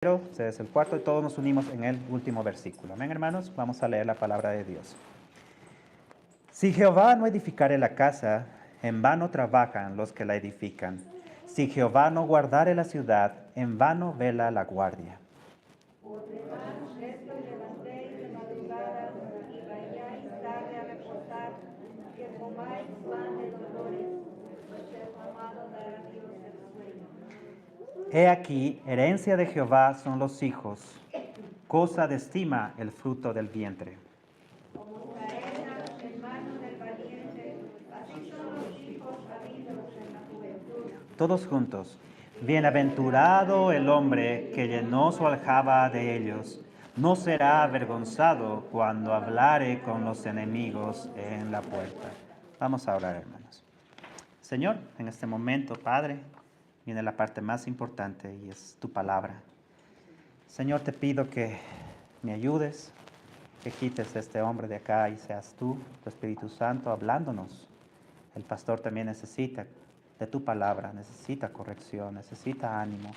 Este es el cuarto y todos nos unimos en el último versículo. Amén, hermanos. Vamos a leer la palabra de Dios. Si Jehová no edificare la casa, en vano trabajan los que la edifican. Si Jehová no guardare la ciudad, en vano vela la guardia. Por demás, esto levantéis de madrugada y vayáis tarde a reposar, que comáis pan de dolores, pues el mamado dará a Dios el sueño. He aquí, herencia de Jehová son los hijos, cosa de estima el fruto del vientre. Como caena en mano del valiente, así son los hijos habidos en la juventud. Todos juntos. Bienaventurado el hombre que llenó su aljaba de ellos. No será avergonzado cuando hablare con los enemigos en la puerta. Vamos a orar, hermanos. Señor, en este momento, Padre, viene la parte más importante y es tu palabra. Señor, te pido que me ayudes, que quites este hombre de acá y seas tú, tu Espíritu Santo, hablándonos. El pastor también necesita de tu palabra, necesita corrección, necesita ánimo.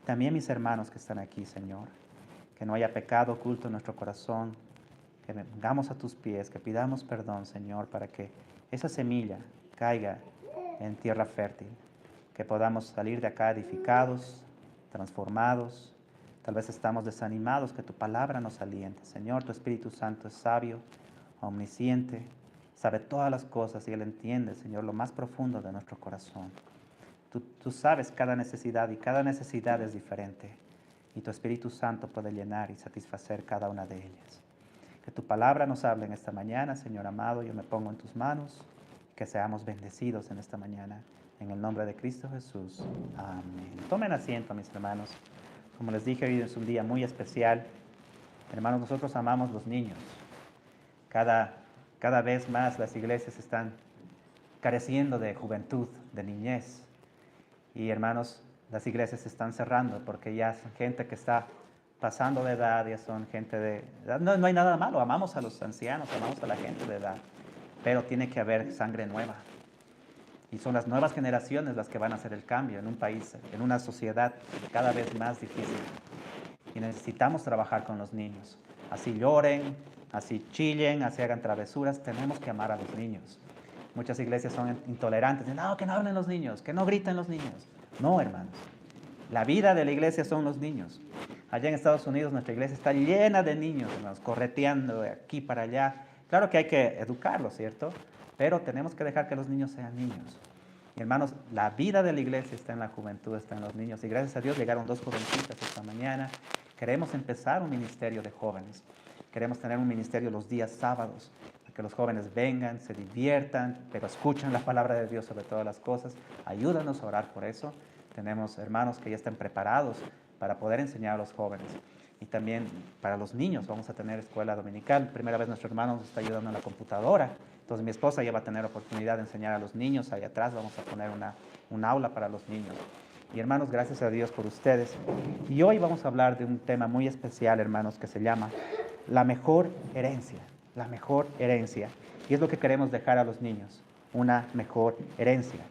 También mis hermanos que están aquí, Señor, que no haya pecado oculto en nuestro corazón, que vengamos a tus pies, que pidamos perdón, Señor, para que esa semilla caiga en tierra fértil, que podamos salir de acá edificados, transformados. Tal vez estamos desanimados, que tu palabra nos aliente. Señor, tu Espíritu Santo es sabio, omnisciente, sabe todas las cosas y Él entiende, Señor, lo más profundo de nuestro corazón. Tú sabes cada necesidad y cada necesidad es diferente. Y tu Espíritu Santo puede llenar y satisfacer cada una de ellas. Que tu palabra nos hable en esta mañana, Señor amado. Yo me pongo en tus manos. Que seamos bendecidos en esta mañana. En el nombre de Cristo Jesús. Amén. Tomen asiento, mis hermanos. Como les dije, hoy es un día muy especial. Hermanos, nosotros amamos los niños. Cada vez más las iglesias están careciendo de juventud, de niñez. Y hermanos, las iglesias se están cerrando porque ya son gente que está pasando de edad, ya son gente de edad. No hay nada malo, amamos a los ancianos, amamos a la gente de edad, pero tiene que haber sangre nueva. Y son las nuevas generaciones las que van a hacer el cambio en un país, en una sociedad cada vez más difícil. Y necesitamos trabajar con los niños. Así lloren, así chillen, así hagan travesuras, tenemos que amar a los niños. Muchas iglesias son intolerantes, dicen, no, que no hablen los niños, que no griten los niños. No, hermanos, la vida de la iglesia son los niños. Allá en Estados Unidos nuestra iglesia está llena de niños, hermanos, correteando de aquí para allá. Claro que hay que educarlos, ¿cierto? Pero tenemos que dejar que los niños sean niños. Y hermanos, la vida de la iglesia está en la juventud, está en los niños. Y gracias a Dios llegaron 2 jovencitas esta mañana. Queremos empezar un ministerio de jóvenes. Queremos tener un ministerio los días sábados, para que los jóvenes vengan, se diviertan, pero escuchen la palabra de Dios sobre todas las cosas. Ayúdanos a orar por eso. Tenemos hermanos que ya están preparados para poder enseñar a los jóvenes. Y también para los niños vamos a tener escuela dominical. Primera vez nuestro hermano nos está ayudando en la computadora. Entonces mi esposa ya va a tener oportunidad de enseñar a los niños. Ahí atrás vamos a poner un aula para los niños. Y hermanos, gracias a Dios por ustedes. Y hoy vamos a hablar de un tema muy especial, hermanos, que se llama la mejor herencia. La mejor herencia. Y es lo que queremos dejar a los niños, una mejor herencia.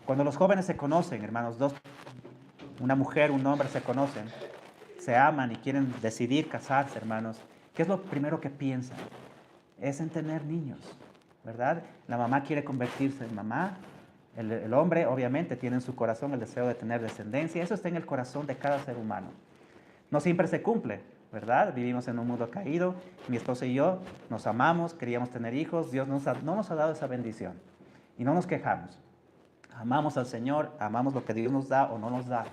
Cuando los jóvenes se conocen, hermanos, una mujer, un hombre se conocen, se aman y quieren decidir casarse, hermanos, ¿qué es lo primero que piensan? Es en tener niños, ¿verdad? La mamá quiere convertirse en mamá. El hombre, obviamente, tiene en su corazón el deseo de tener descendencia. Eso está en el corazón de cada ser humano. No siempre se cumple, ¿verdad? Vivimos en un mundo caído. Mi esposa y yo nos amamos, queríamos tener hijos. Dios no nos ha dado esa bendición. Y no nos quejamos. Amamos al Señor, amamos lo que Dios nos da o no nos da.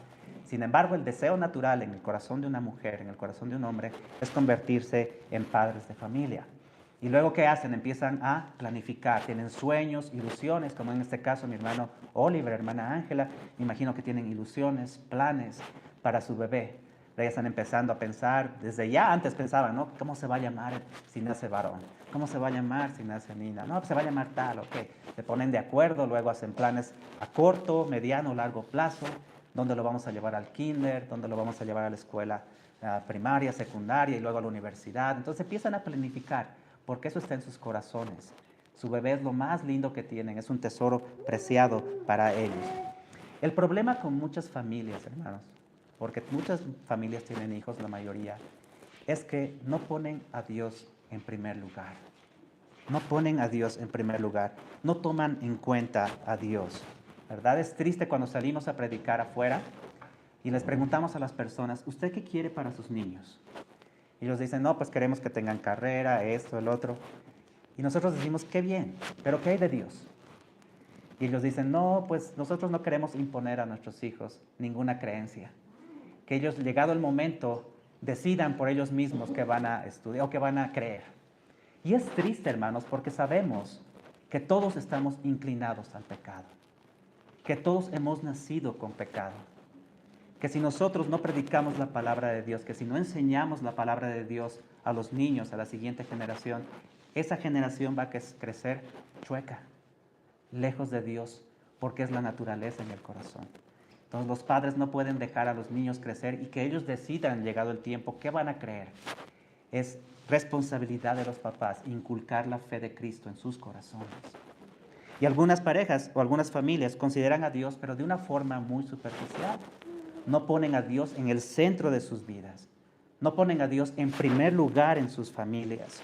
Sin embargo, el deseo natural en el corazón de una mujer, en el corazón de un hombre, es convertirse en padres de familia. Y luego, ¿qué hacen? Empiezan a planificar, tienen sueños, ilusiones, como en este caso mi hermano Oliver, hermana Ángela, me imagino que tienen ilusiones, planes para su bebé. Ya están empezando a pensar, desde ya antes pensaban, ¿no? ¿Cómo se va a llamar si nace varón? ¿Cómo se va a llamar si nace niña? No, pues se va a llamar tal, ok. Se ponen de acuerdo, luego hacen planes a corto, mediano, largo plazo. ¿Dónde lo vamos a llevar al kinder? ¿Dónde lo vamos a llevar a la escuela primaria, secundaria y luego a la universidad? Entonces empiezan a planificar, porque eso está en sus corazones. Su bebé es lo más lindo que tienen, es un tesoro preciado para ellos. El problema con muchas familias, hermanos, porque muchas familias tienen hijos, la mayoría, es que no ponen a Dios en primer lugar. No ponen a Dios en primer lugar. No toman en cuenta a Dios. ¿Verdad? Es triste cuando salimos a predicar afuera y les preguntamos a las personas, ¿usted qué quiere para sus niños? Y ellos dicen, no, pues queremos que tengan carrera, esto, el otro. Y nosotros decimos, qué bien, pero ¿qué hay de Dios? Y ellos dicen, no, pues nosotros no queremos imponer a nuestros hijos ninguna creencia. Que ellos, llegado el momento, decidan por ellos mismos qué van a estudiar o qué van a creer. Y es triste, hermanos, porque sabemos que todos estamos inclinados al pecado. Que todos hemos nacido con pecado. Que si nosotros no predicamos la palabra de Dios, que si no enseñamos la palabra de Dios a los niños, a la siguiente generación, esa generación va a crecer chueca, lejos de Dios, porque es la naturaleza en el corazón. Entonces los padres no pueden dejar a los niños crecer y que ellos decidan, llegado el tiempo, qué van a creer. Es responsabilidad de los papás inculcar la fe de Cristo en sus corazones. Y algunas parejas o algunas familias consideran a Dios, pero de una forma muy superficial. No ponen a Dios en el centro de sus vidas. No ponen a Dios en primer lugar en sus familias.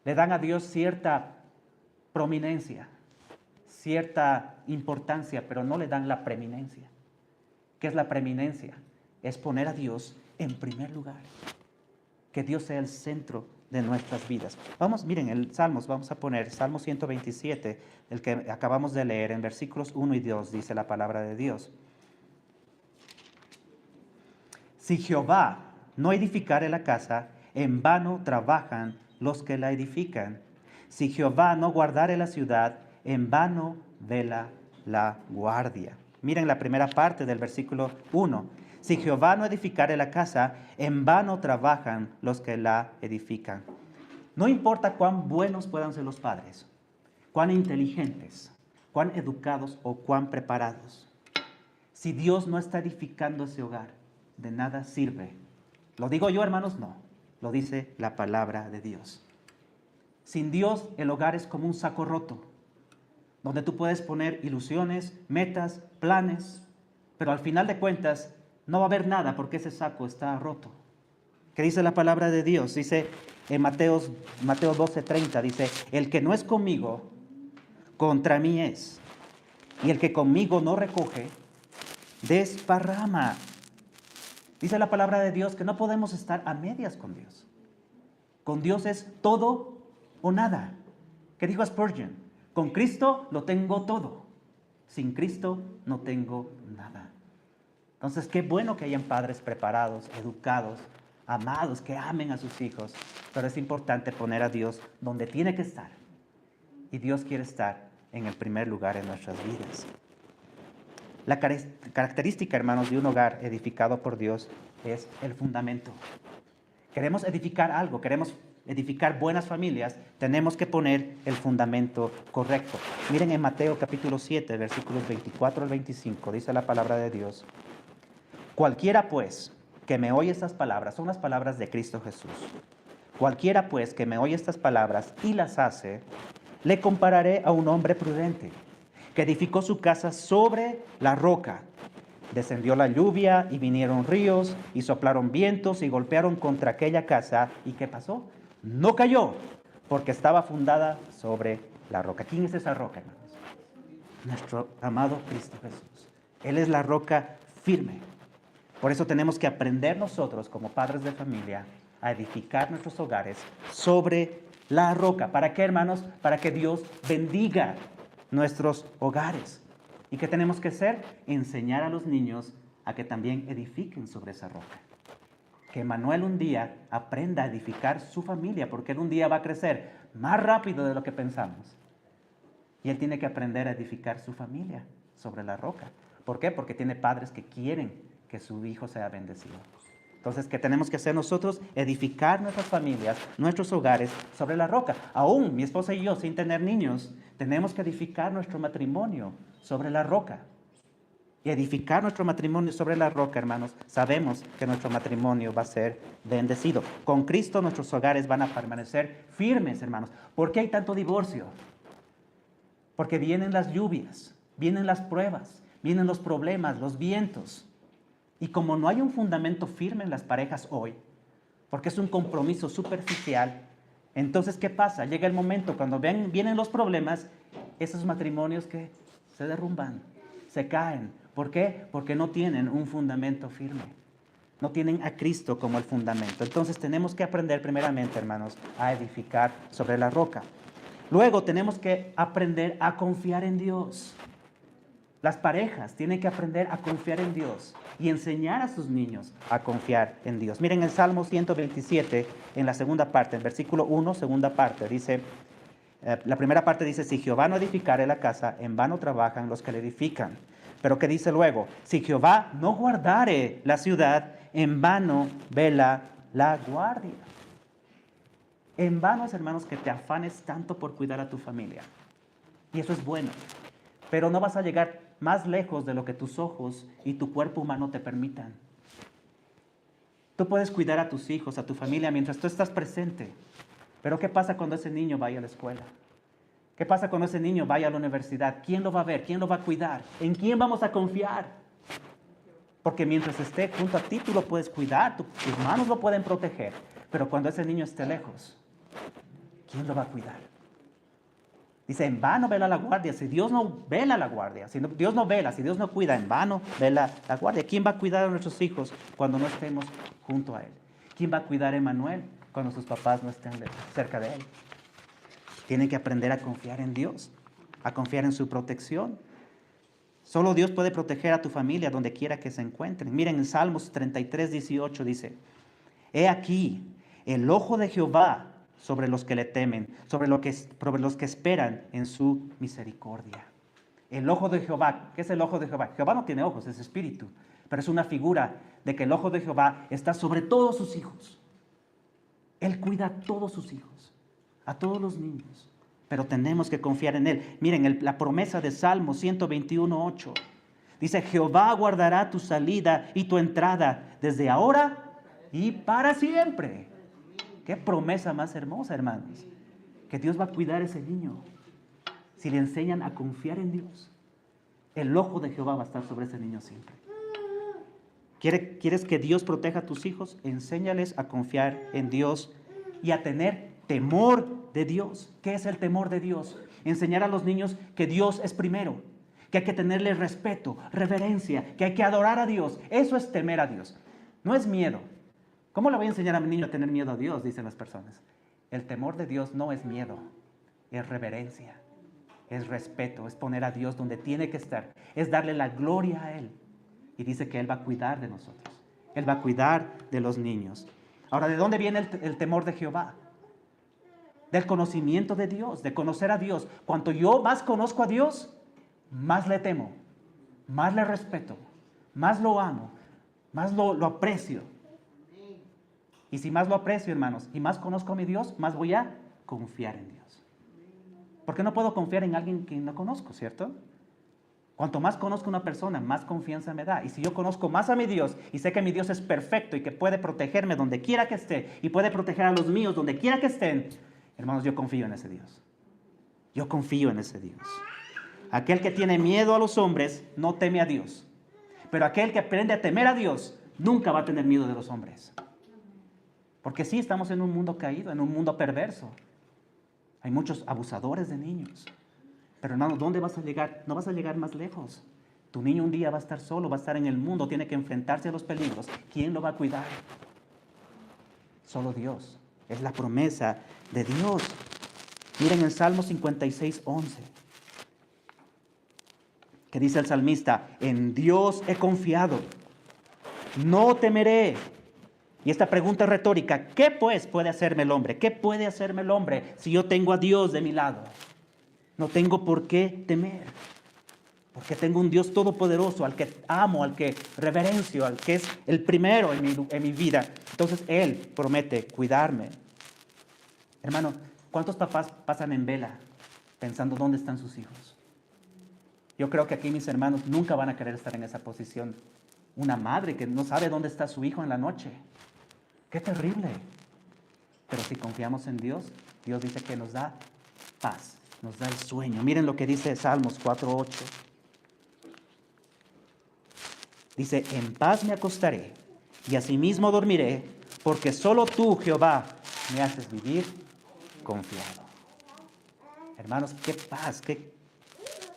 Le dan a Dios cierta prominencia, cierta importancia, pero no le dan la preeminencia. ¿Qué es la preeminencia? Es poner a Dios en primer lugar. Que Dios sea el centro de nuestras vidas. Vamos, miren, el Salmos, vamos a poner Salmo 127, el que acabamos de leer, en versículos 1 y 2, dice la palabra de Dios. Si Jehová no edificare la casa, en vano trabajan los que la edifican. Si Jehová no guardare la ciudad, en vano vela la guardia. Miren la primera parte del versículo 1. Si Jehová no edificare la casa, en vano trabajan los que la edifican. No importa cuán buenos puedan ser los padres, cuán inteligentes, cuán educados o cuán preparados. Si Dios no está edificando ese hogar, de nada sirve. ¿Lo digo yo, hermanos? No. Lo dice la palabra de Dios. Sin Dios, el hogar es como un saco roto, donde tú puedes poner ilusiones, metas, planes, pero al final de cuentas no va a haber nada porque ese saco está roto. ¿Qué dice la palabra de Dios? Dice en Mateo 12:30, dice, el que no es conmigo, contra mí es. Y el que conmigo no recoge, desparrama. Dice la palabra de Dios que no podemos estar a medias con Dios. Con Dios es todo o nada. ¿Qué dijo Spurgeon? Con Cristo lo tengo todo. Sin Cristo no tengo nada. Entonces, qué bueno que hayan padres preparados, educados, amados, que amen a sus hijos. Pero es importante poner a Dios donde tiene que estar. Y Dios quiere estar en el primer lugar en nuestras vidas. La característica, hermanos, de un hogar edificado por Dios es el fundamento. Queremos edificar algo, queremos edificar buenas familias, tenemos que poner el fundamento correcto. Miren en Mateo capítulo 7, versículos 24 al 25, dice la palabra de Dios. Cualquiera pues que me oye estas palabras, son las palabras de Cristo Jesús. Cualquiera pues que me oye estas palabras y las hace, le compararé a un hombre prudente que edificó su casa sobre la roca. Descendió la lluvia y vinieron ríos y soplaron vientos y golpearon contra aquella casa. ¿Y qué pasó? No cayó, porque estaba fundada sobre la roca. ¿Quién es esa roca, hermanos? Nuestro amado Cristo Jesús. Él es la roca firme. Por eso tenemos que aprender nosotros, como padres de familia, a edificar nuestros hogares sobre la roca. ¿Para qué, hermanos? Para que Dios bendiga nuestros hogares. ¿Y qué tenemos que hacer? Enseñar a los niños a que también edifiquen sobre esa roca. Que Manuel un día aprenda a edificar su familia, porque él un día va a crecer más rápido de lo que pensamos. Y él tiene que aprender a edificar su familia sobre la roca. ¿Por qué? Porque tiene padres que quieren que su hijo sea bendecido. Entonces, ¿qué tenemos que hacer nosotros? Edificar nuestras familias, nuestros hogares sobre la roca. Aún mi esposa y yo, sin tener niños, tenemos que edificar nuestro matrimonio sobre la roca. Y edificar nuestro matrimonio sobre la roca, hermanos, sabemos que nuestro matrimonio va a ser bendecido. Con Cristo nuestros hogares van a permanecer firmes, hermanos. ¿Por qué hay tanto divorcio? Porque vienen las lluvias, vienen las pruebas, vienen los problemas, los vientos. Y como no hay un fundamento firme en las parejas hoy, porque es un compromiso superficial, entonces, ¿qué pasa? Llega el momento cuando vienen los problemas, esos matrimonios que se derrumban, se caen. ¿Por qué? Porque no tienen un fundamento firme. No tienen a Cristo como el fundamento. Entonces tenemos que aprender primeramente, hermanos, a edificar sobre la roca. Luego tenemos que aprender a confiar en Dios. Las parejas tienen que aprender a confiar en Dios y enseñar a sus niños a confiar en Dios. Miren el Salmo 127, en la segunda parte, en versículo 1, segunda parte, dice, la primera parte dice, si Jehová no edificare la casa, en vano trabajan los que la edifican. Pero ¿qué dice luego? Si Jehová no guardare la ciudad, en vano vela la guardia. En vano, hermanos, que te afanes tanto por cuidar a tu familia. Y eso es bueno. Pero no vas a llegar más lejos de lo que tus ojos y tu cuerpo humano te permitan. Tú puedes cuidar a tus hijos, a tu familia, mientras tú estás presente. Pero ¿qué pasa cuando ese niño vaya a la escuela? ¿Qué pasa cuando ese niño vaya a la universidad? ¿Quién lo va a ver? ¿Quién lo va a cuidar? ¿En quién vamos a confiar? Porque mientras esté junto a ti, tú lo puedes cuidar, tus manos lo pueden proteger. Pero cuando ese niño esté lejos, ¿quién lo va a cuidar? Dice, en vano vela la guardia. Si Dios no vela la guardia, si Dios no vela, si Dios no cuida, en vano vela la guardia. ¿Quién va a cuidar a nuestros hijos cuando no estemos junto a Él? ¿Quién va a cuidar a Emmanuel cuando sus papás no estén cerca de Él? Tienen que aprender a confiar en Dios, a confiar en su protección. Solo Dios puede proteger a tu familia donde quiera que se encuentren. Miren, en Salmos 33, 18 dice, he aquí, el ojo de Jehová sobre los que le temen, sobre los que esperan en su misericordia. El ojo de Jehová, ¿qué es el ojo de Jehová? Jehová no tiene ojos, es espíritu, pero es una figura de que el ojo de Jehová está sobre todos sus hijos. Él cuida a todos sus hijos, a todos los niños, pero tenemos que confiar en Él. Miren, la promesa de Salmo 121, 8. Dice, Jehová guardará tu salida y tu entrada desde ahora y para siempre. Qué promesa más hermosa, hermanos. Que Dios va a cuidar a ese niño. Si le enseñan a confiar en Dios, el ojo de Jehová va a estar sobre ese niño siempre. ¿Quieres que Dios proteja a tus hijos? Enséñales a confiar en Dios y a tener temor de Dios. ¿Qué es el temor de Dios? Enseñar a los niños que Dios es primero, que hay que tenerle respeto, reverencia, que hay que adorar a Dios. Eso es temer a Dios. No es miedo. ¿Cómo le voy a enseñar a mi niño a tener miedo a Dios? Dicen las personas. El temor de Dios no es miedo, es reverencia, es respeto, es poner a Dios donde tiene que estar, es darle la gloria a Él. Y dice que Él va a cuidar de nosotros, Él va a cuidar de los niños. Ahora, ¿de dónde viene el temor de Jehová? Del conocimiento de Dios, de conocer a Dios. Cuanto yo más conozco a Dios, más le temo, más le respeto, más lo amo, más lo aprecio. Y si más lo aprecio, hermanos, y más conozco a mi Dios, más voy a confiar en Dios. Porque no puedo confiar en alguien que no conozco, ¿cierto? Cuanto más conozco a una persona, más confianza me da. Y si yo conozco más a mi Dios y sé que mi Dios es perfecto y que puede protegerme donde quiera que esté y puede proteger a los míos donde quiera que estén, hermanos, yo confío en ese Dios. Yo confío en ese Dios. Aquel que tiene miedo a los hombres no teme a Dios. Pero aquel que aprende a temer a Dios nunca va a tener miedo de los hombres. Porque sí, estamos en un mundo caído, en un mundo perverso. Hay muchos abusadores de niños. Pero hermano, ¿dónde vas a llegar? No vas a llegar más lejos. Tu niño un día va a estar solo, va a estar en el mundo, tiene que enfrentarse a los peligros. ¿Quién lo va a cuidar? Solo Dios. Es la promesa de Dios. Miren el Salmo 56, 11. Que dice el salmista, en Dios he confiado, no temeré. Y esta pregunta es retórica, ¿qué pues puede hacerme el hombre? ¿Qué puede hacerme el hombre si yo tengo a Dios de mi lado? No tengo por qué temer, porque tengo un Dios todopoderoso, al que amo, al que reverencio, al que es el primero en mi vida. Entonces Él promete cuidarme. Hermano, ¿cuántos papás pasan en vela pensando dónde están sus hijos? Yo creo que aquí mis hermanos nunca van a querer estar en esa posición. Una madre que no sabe dónde está su hijo en la noche. ¡Qué terrible! Pero si confiamos en Dios, Dios dice que nos da paz, nos da el sueño. Miren lo que dice Salmos 4:8. Dice, en paz me acostaré y asimismo dormiré, porque solo tú, Jehová, me haces vivir confiado. Hermanos, qué paz, qué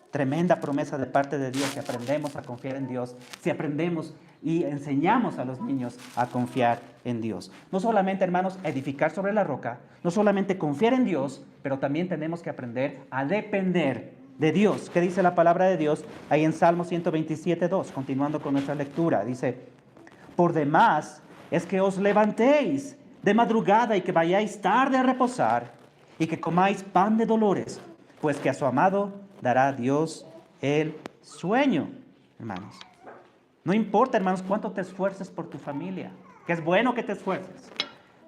tremenda promesa de parte de Dios si aprendemos a confiar en Dios, si aprendemos y enseñamos a los niños a confiar en Dios. No solamente, hermanos, edificar sobre la roca, no solamente confiar en Dios, pero también tenemos que aprender a depender de Dios. ¿Qué dice la palabra de Dios ahí en Salmo 127:2? Continuando con nuestra lectura, dice, por demás es que os levantéis de madrugada y que vayáis tarde a reposar y que comáis pan de dolores, pues que a su amado dará Dios el sueño, hermanos. No importa, hermanos, cuánto te esfuerces por tu familia, que es bueno que te esfuerces.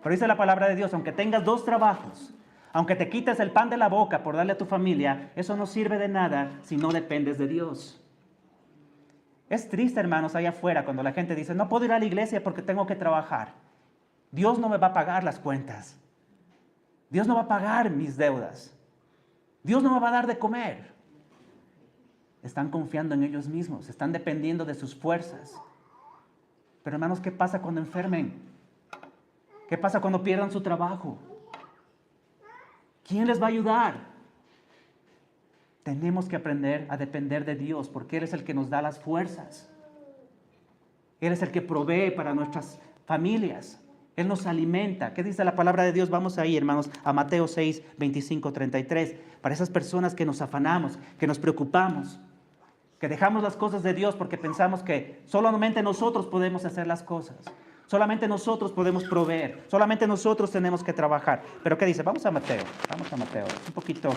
Pero dice la palabra de Dios, aunque tengas 2 trabajos, aunque te quites el pan de la boca por darle a tu familia, eso no sirve de nada si no dependes de Dios. Es triste, hermanos, allá afuera cuando la gente dice, no puedo ir a la iglesia porque tengo que trabajar. Dios no me va a pagar las cuentas. Dios no va a pagar mis deudas. Dios no me va a dar de comer. Están confiando en ellos mismos, están dependiendo de sus fuerzas. Pero hermanos, ¿qué pasa cuando enfermen? ¿Qué pasa cuando pierdan su trabajo? ¿Quién les va a ayudar? Tenemos que aprender a depender de Dios porque Él es el que nos da las fuerzas. Él es el que provee para nuestras familias. Él nos alimenta. ¿Qué dice la palabra de Dios? Vamos ahí, hermanos, a Mateo 6, 25, 33. Para esas personas que nos afanamos, que nos preocupamos, que dejamos las cosas de Dios porque pensamos que solamente nosotros podemos hacer las cosas. Solamente nosotros podemos proveer. Solamente nosotros tenemos que trabajar. Pero ¿qué dice? Vamos a Mateo. Vamos a Mateo. Es un poquito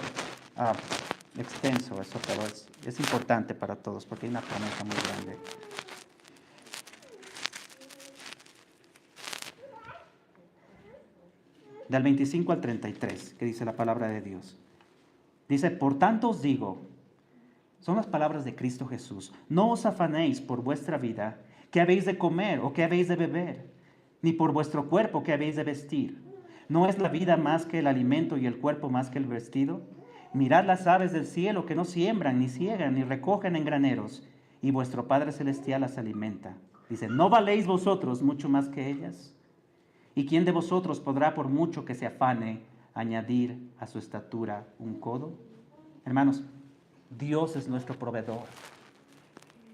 extenso eso, pero es importante para todos porque hay una promesa muy grande. Del 25 al 33, que dice la palabra de Dios. Dice, por tanto os digo, son las palabras de Cristo Jesús, no os afanéis por vuestra vida, qué habéis de comer o qué habéis de beber, ni por vuestro cuerpo qué habéis de vestir. ¿No es la vida más que el alimento y el cuerpo más que el vestido? Mirad las aves del cielo que no siembran, ni ciegan, ni recogen en graneros, y vuestro Padre Celestial las alimenta. Dice, ¿no valéis vosotros mucho más que ellas? ¿Y quién de vosotros podrá, por mucho que se afane, añadir a su estatura un codo? Hermanos, Dios es nuestro proveedor.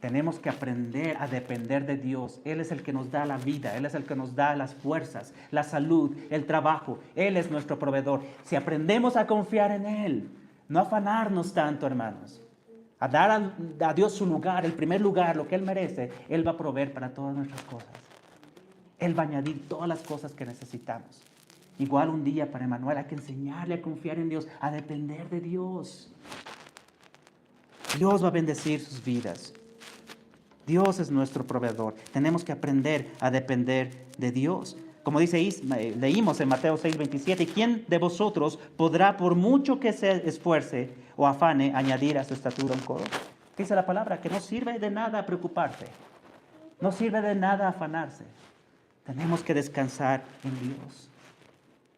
Tenemos que aprender a depender de Dios. Él es el que nos da la vida, Él es el que nos da las fuerzas, la salud, el trabajo. Él es nuestro proveedor. Si aprendemos a confiar en Él, no afanarnos tanto, hermanos, a dar a Dios su lugar, el primer lugar, lo que Él merece, Él va a proveer para todas nuestras cosas. Él va a añadir todas las cosas que necesitamos. Igual un día para Emanuel hay que enseñarle a confiar en Dios, a depender de Dios. Dios va a bendecir sus vidas. Dios es nuestro proveedor. Tenemos que aprender a depender de Dios. Como leímos en Mateo 6, 27, ¿quién de vosotros podrá, por mucho que se esfuerce o afane, añadir a su estatura un codo? Dice la palabra que no sirve de nada preocuparse. No sirve de nada afanarse. Tenemos que descansar en Dios.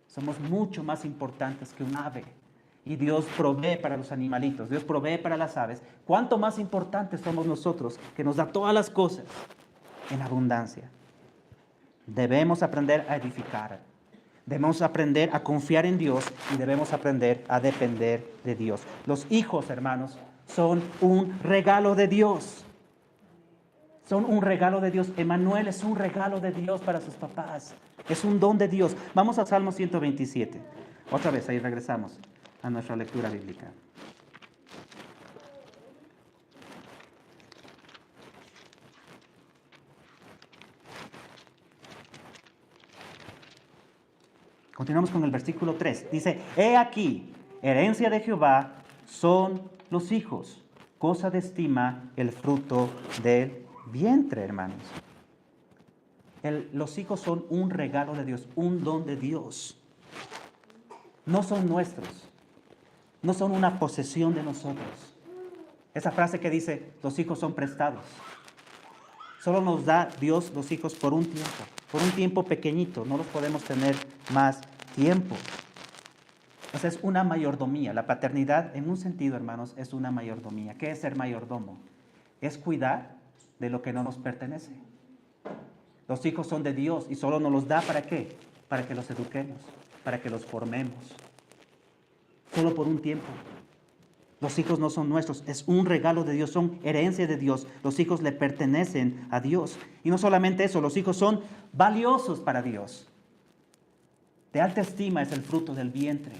Somos mucho más importantes que un ave. Y Dios provee para los animalitos, Dios provee para las aves. ¿Cuánto más importantes somos nosotros, que nos da todas las cosas en abundancia? Debemos aprender a edificar. Debemos aprender a confiar en Dios y debemos aprender a depender de Dios. Los hijos, hermanos, son un regalo de Dios. Son un regalo de Dios. Emanuel es un regalo de Dios para sus papás. Es un don de Dios. Vamos a Salmo 127. Otra vez, ahí regresamos a nuestra lectura bíblica. Continuamos con el versículo 3. Dice, he aquí, herencia de Jehová son los hijos, cosa de estima el fruto del vientre, hermanos. Los hijos son un regalo de Dios, un don de Dios. No son nuestros. No son una posesión de nosotros. Esa frase que dice, los hijos son prestados. Solo nos da Dios los hijos por un tiempo pequeñito. No los podemos tener más tiempo. Entonces es una mayordomía. La paternidad, en un sentido, hermanos, es una mayordomía. ¿Qué es ser mayordomo? Es cuidar de lo que no nos pertenece. Los hijos son de Dios y solo nos los da ¿para qué? Para que los eduquemos, para que los formemos. Solo por un tiempo. Los hijos no son nuestros, es un regalo de Dios, son herencia de Dios. Los hijos le pertenecen a Dios. Y no solamente eso, los hijos son valiosos para Dios. De alta estima es el fruto del vientre.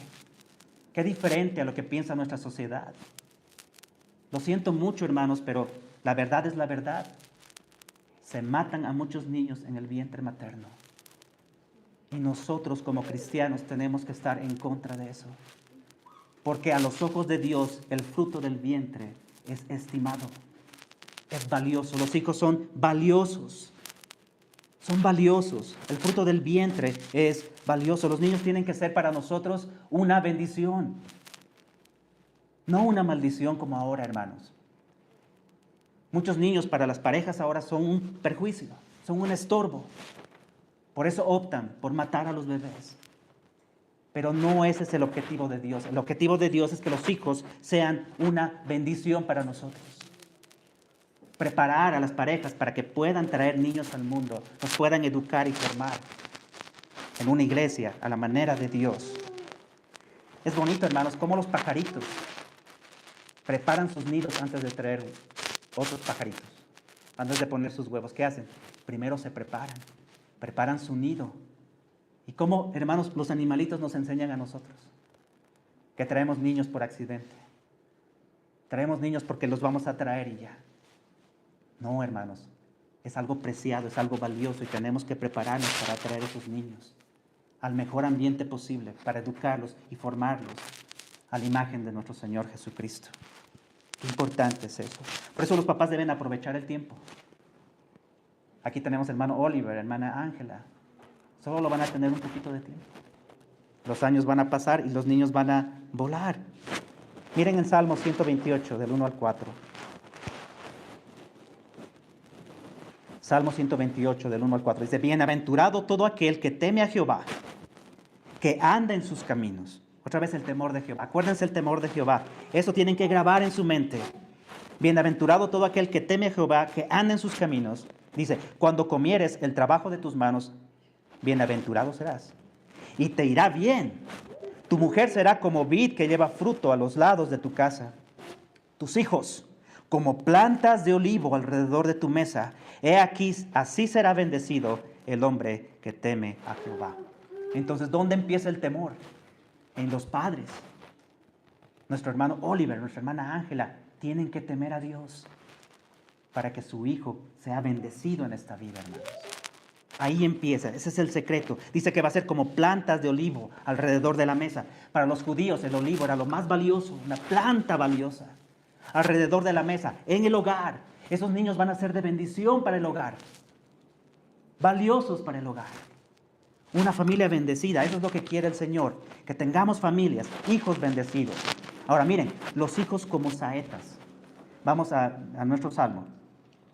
Qué diferente a lo que piensa nuestra sociedad. Lo siento mucho, hermanos, pero la verdad es la verdad. Se matan a muchos niños en el vientre materno. Y nosotros como cristianos tenemos que estar en contra de eso. Porque a los ojos de Dios el fruto del vientre es estimado, es valioso. Los hijos son valiosos. Son valiosos. El fruto del vientre es valioso. Los niños tienen que ser para nosotros una bendición. No una maldición como ahora, hermanos. Muchos niños para las parejas ahora son un perjuicio, son un estorbo. Por eso optan por matar a los bebés. Pero no ese es el objetivo de Dios. El objetivo de Dios es que los hijos sean una bendición para nosotros. Preparar a las parejas para que puedan traer niños al mundo, los puedan educar y formar en una iglesia a la manera de Dios. Es bonito, hermanos, cómo los pajaritos preparan sus nidos antes de traer otros pajaritos, antes de poner sus huevos. ¿Qué hacen? Primero se preparan su nido. Y cómo, hermanos, los animalitos nos enseñan a nosotros que traemos niños por accidente. Traemos niños porque los vamos a traer y ya. No, hermanos, es algo preciado, es algo valioso y tenemos que prepararnos para traer a esos niños al mejor ambiente posible, para educarlos y formarlos a la imagen de nuestro Señor Jesucristo. Qué importante es eso. Por eso los papás deben aprovechar el tiempo. Aquí tenemos hermano Oliver, hermana Ángela. Solo lo van a tener un poquito de tiempo. Los años van a pasar y los niños van a volar. Miren en Salmo 128, del 1 al 4. Salmo 128, del 1 al 4. Dice, bienaventurado todo aquel que teme a Jehová, que anda en sus caminos. Otra vez el temor de Jehová. Acuérdense el temor de Jehová. Eso tienen que grabar en su mente. Bienaventurado todo aquel que teme a Jehová, que anda en sus caminos. Dice, cuando comieres el trabajo de tus manos, bienaventurado serás, y te irá bien. Tu mujer será como vid que lleva fruto a los lados de tu casa. Tus hijos, como plantas de olivo alrededor de tu mesa. He aquí, así será bendecido el hombre que teme a Jehová. Entonces, ¿dónde empieza el temor? En los padres. Nuestro hermano Oliver, nuestra hermana Ángela, tienen que temer a Dios para que su hijo sea bendecido en esta vida, hermanos. Ahí empieza, ese es el secreto. Dice que va a ser como plantas de olivo alrededor de la mesa. Para los judíos el olivo era lo más valioso, una planta valiosa. Alrededor de la mesa, en el hogar. Esos niños van a ser de bendición para el hogar. Valiosos para el hogar. Una familia bendecida, eso es lo que quiere el Señor. Que tengamos familias, hijos bendecidos. Ahora miren, los hijos como saetas. Vamos a nuestro Salmo.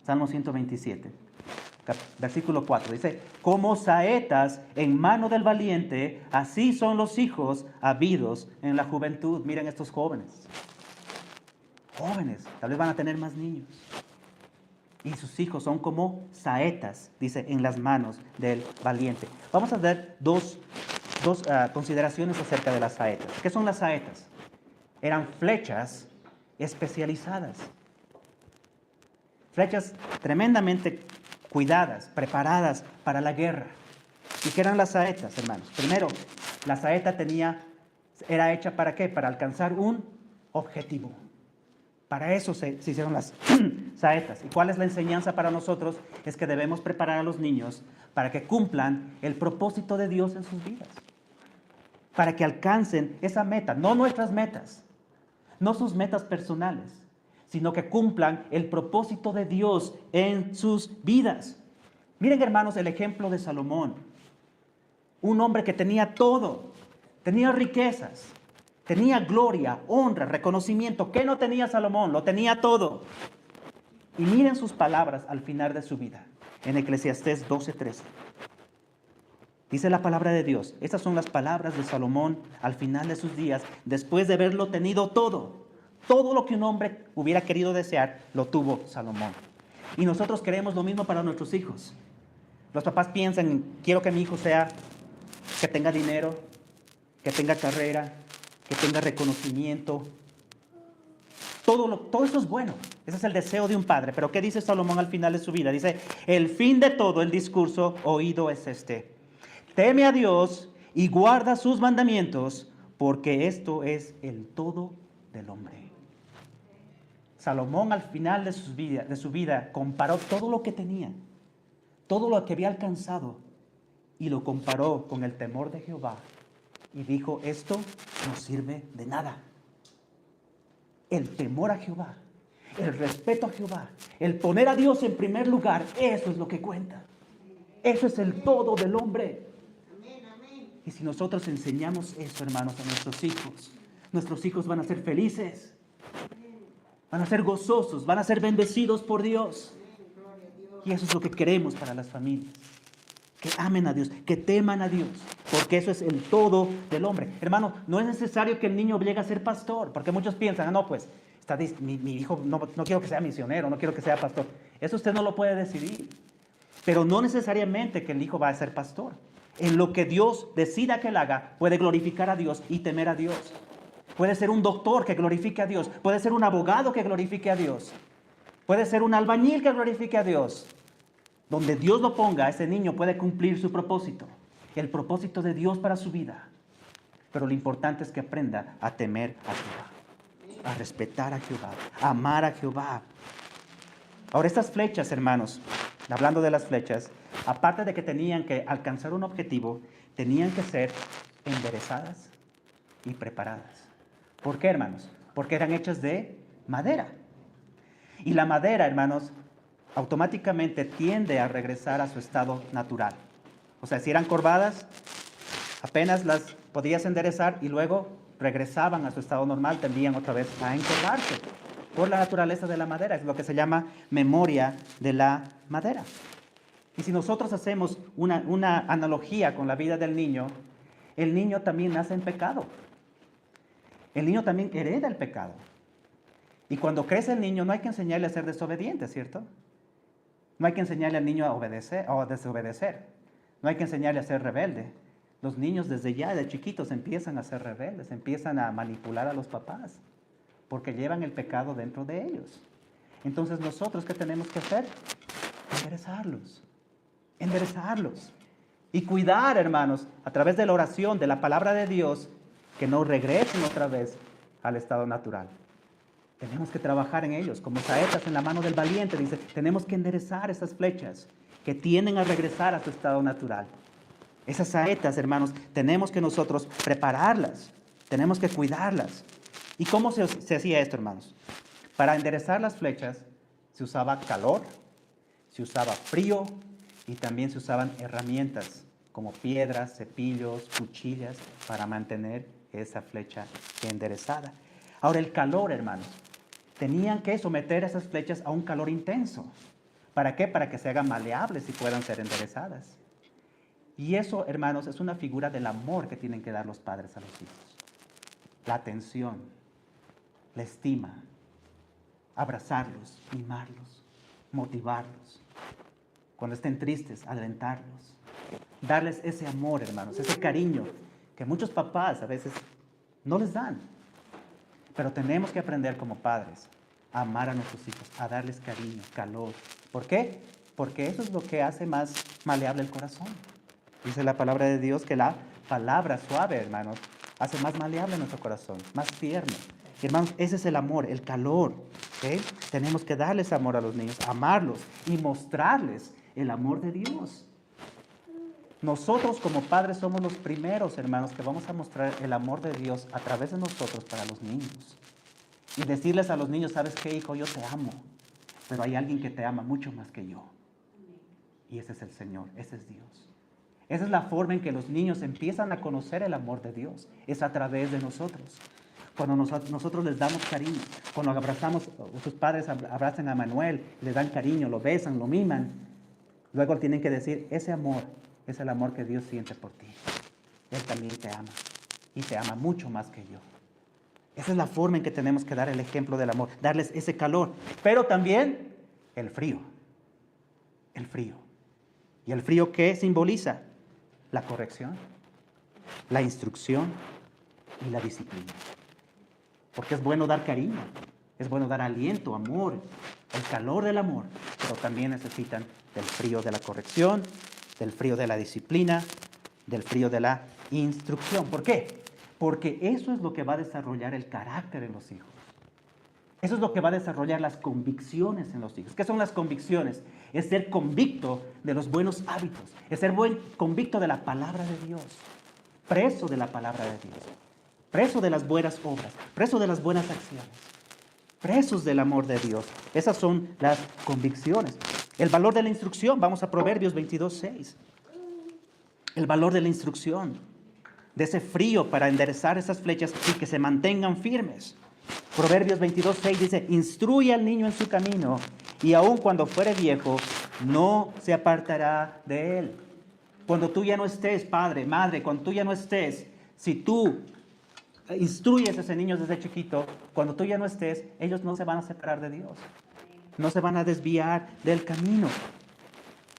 Salmo 127. Versículo 4, dice, como saetas en mano del valiente, así son los hijos habidos en la juventud. Miren estos jóvenes. Jóvenes, tal vez van a tener más niños. Y sus hijos son como saetas, dice, en las manos del valiente. Vamos a ver dos consideraciones acerca de las saetas. ¿Qué son las saetas? Eran flechas especializadas. Flechas tremendamente cuidadas, preparadas para la guerra. ¿Y qué eran las saetas, hermanos? Primero, la saeta era hecha ¿para qué? Para alcanzar un objetivo. Para eso se hicieron las saetas. ¿Y cuál es la enseñanza para nosotros? Es que debemos preparar a los niños para que cumplan el propósito de Dios en sus vidas. Para que alcancen esa meta, no nuestras metas, no sus metas personales, sino que cumplan el propósito de Dios en sus vidas. Miren, hermanos, el ejemplo de Salomón. Un hombre que tenía todo, tenía riquezas, tenía gloria, honra, reconocimiento. ¿Qué no tenía Salomón? Lo tenía todo. Y miren sus palabras al final de su vida, en Eclesiastés 12:13. Dice la palabra de Dios, estas son las palabras de Salomón al final de sus días, después de haberlo tenido todo. Todo lo que un hombre hubiera querido desear, lo tuvo Salomón. Y nosotros queremos lo mismo para nuestros hijos. Los papás piensan, quiero que mi hijo que tenga dinero, que tenga carrera, que tenga reconocimiento. Todo eso es bueno. Ese es el deseo de un padre. Pero ¿qué dice Salomón al final de su vida? Dice, el fin de todo el discurso oído es este: teme a Dios y guarda sus mandamientos, porque esto es el todo del hombre. Salomón al final de su vida comparó todo lo que tenía, todo lo que había alcanzado, y lo comparó con el temor de Jehová. Y dijo, esto no sirve de nada. El temor a Jehová, el respeto a Jehová, el poner a Dios en primer lugar, eso es lo que cuenta. Eso es el todo del hombre. Y si nosotros enseñamos eso, hermanos, a nuestros hijos van a ser felices, van a ser gozosos, van a ser bendecidos por Dios. Y eso es lo que queremos para las familias. Que amen a Dios, que teman a Dios, porque eso es el todo del hombre. Hermano, no es necesario que el niño llegue a ser pastor, porque muchos piensan, no, pues, mi hijo no quiero que sea misionero, no quiero que sea pastor. Eso usted no lo puede decidir. Pero no necesariamente que el hijo va a ser pastor. En lo que Dios decida que él haga, puede glorificar a Dios y temer a Dios. Puede ser un doctor que glorifique a Dios. Puede ser un abogado que glorifique a Dios. Puede ser un albañil que glorifique a Dios. Donde Dios lo ponga, ese niño puede cumplir su propósito. El propósito de Dios para su vida. Pero lo importante es que aprenda a temer a Jehová. A respetar a Jehová. A amar a Jehová. Ahora estas flechas, hermanos, hablando de las flechas, aparte de que tenían que alcanzar un objetivo, tenían que ser enderezadas y preparadas. ¿Por qué, hermanos? Porque eran hechas de madera. Y la madera, hermanos, automáticamente tiende a regresar a su estado natural. O sea, si eran corvadas, apenas las podías enderezar y luego regresaban a su estado normal, tendían otra vez a encorvarse por la naturaleza de la madera. Es lo que se llama memoria de la madera. Y si nosotros hacemos una analogía con la vida del niño, el niño también nace en pecado. El niño también hereda el pecado. Y cuando crece el niño no hay que enseñarle a ser desobediente, ¿cierto? No hay que enseñarle al niño a obedecer o a desobedecer. No hay que enseñarle a ser rebelde. Los niños desde ya de chiquitos empiezan a ser rebeldes, empiezan a manipular a los papás, porque llevan el pecado dentro de ellos. Entonces nosotros, ¿qué tenemos que hacer? Enderezarlos. Y cuidar, hermanos, a través de la oración, de la palabra de Dios, que no regresen otra vez al estado natural. Tenemos que trabajar en ellos, como saetas en la mano del valiente, dice, tenemos que enderezar esas flechas que tienden a regresar a su estado natural. Esas saetas, hermanos, tenemos que nosotros prepararlas, tenemos que cuidarlas. ¿Y cómo se hacía esto, hermanos? Para enderezar las flechas se usaba calor, se usaba frío y también se usaban herramientas como piedras, cepillos, cuchillas para mantener esa flecha enderezada. Ahora el calor, hermanos, tenían que someter esas flechas a un calor intenso. ¿Para qué? Para que se hagan maleables y puedan ser enderezadas. Y eso, hermanos, es una figura del amor que tienen que dar los padres a los hijos. La atención, la estima, abrazarlos, mimarlos, motivarlos. Cuando estén tristes, alentarlos. Darles ese amor, hermanos, ese cariño que muchos papás a veces no les dan. Pero tenemos que aprender como padres a amar a nuestros hijos, a darles cariño, calor. ¿Por qué? Porque eso es lo que hace más maleable el corazón. Dice la palabra de Dios que la palabra suave, hermanos, hace más maleable nuestro corazón, más tierno. Y, hermanos, ese es el amor, el calor. ¿Okay? Tenemos que darles amor a los niños, amarlos y mostrarles el amor de Dios. Nosotros como padres somos los primeros, hermanos, que vamos a mostrar el amor de Dios a través de nosotros para los niños. Y decirles a los niños, ¿sabes qué, hijo? Yo te amo, pero hay alguien que te ama mucho más que yo. Y ese es el Señor, ese es Dios. Esa es la forma en que los niños empiezan a conocer el amor de Dios. Es a través de nosotros. Cuando nosotros les damos cariño, cuando abrazamos, sus padres abrazan a Manuel, le dan cariño, lo besan, lo miman. Luego tienen que decir, ese amor es el amor que Dios siente por ti. Él también te ama. Y te ama mucho más que yo. Esa es la forma en que tenemos que dar el ejemplo del amor. Darles ese calor. Pero también el frío. El frío. ¿Y el frío qué simboliza? La corrección, la instrucción y la disciplina. Porque es bueno dar cariño, es bueno dar aliento, amor, el calor del amor, pero también necesitan del frío de la corrección, del frío de la disciplina, del frío de la instrucción. ¿Por qué? Porque eso es lo que va a desarrollar el carácter en los hijos. Eso es lo que va a desarrollar las convicciones en los hijos. ¿Qué son las convicciones? Es ser convicto de los buenos hábitos, es ser convicto de la palabra de Dios, preso de la palabra de Dios, preso de las buenas obras, preso de las buenas acciones, presos del amor de Dios. Esas son las convicciones. El valor de la instrucción, vamos a Proverbios 22:6. El valor de la instrucción, de ese frío para enderezar esas flechas y que se mantengan firmes. Proverbios 22:6 dice, instruye al niño en su camino y aun cuando fuere viejo, no se apartará de él. Cuando tú ya no estés, padre, madre, cuando tú ya no estés, si tú instruyes a ese niño desde chiquito, cuando tú ya no estés, ellos no se van a separar de Dios. No se van a desviar del camino.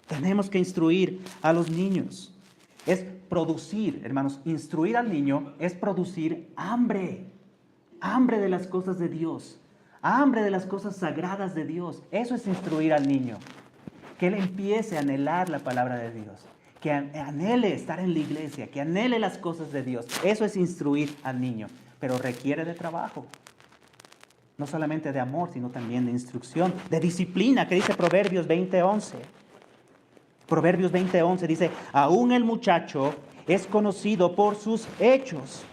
Tenemos que instruir a los niños. Es producir, hermanos, instruir al niño es producir hambre. Hambre de las cosas de Dios. Hambre de las cosas sagradas de Dios. Eso es instruir al niño. Que él empiece a anhelar la palabra de Dios. Que anhele estar en la iglesia. Que anhele las cosas de Dios. Eso es instruir al niño. Pero requiere de trabajo. No solamente de amor, sino también de instrucción. De disciplina, que dice Proverbios 20:11. Proverbios 20:11 dice, aún el muchacho es conocido por sus hechos.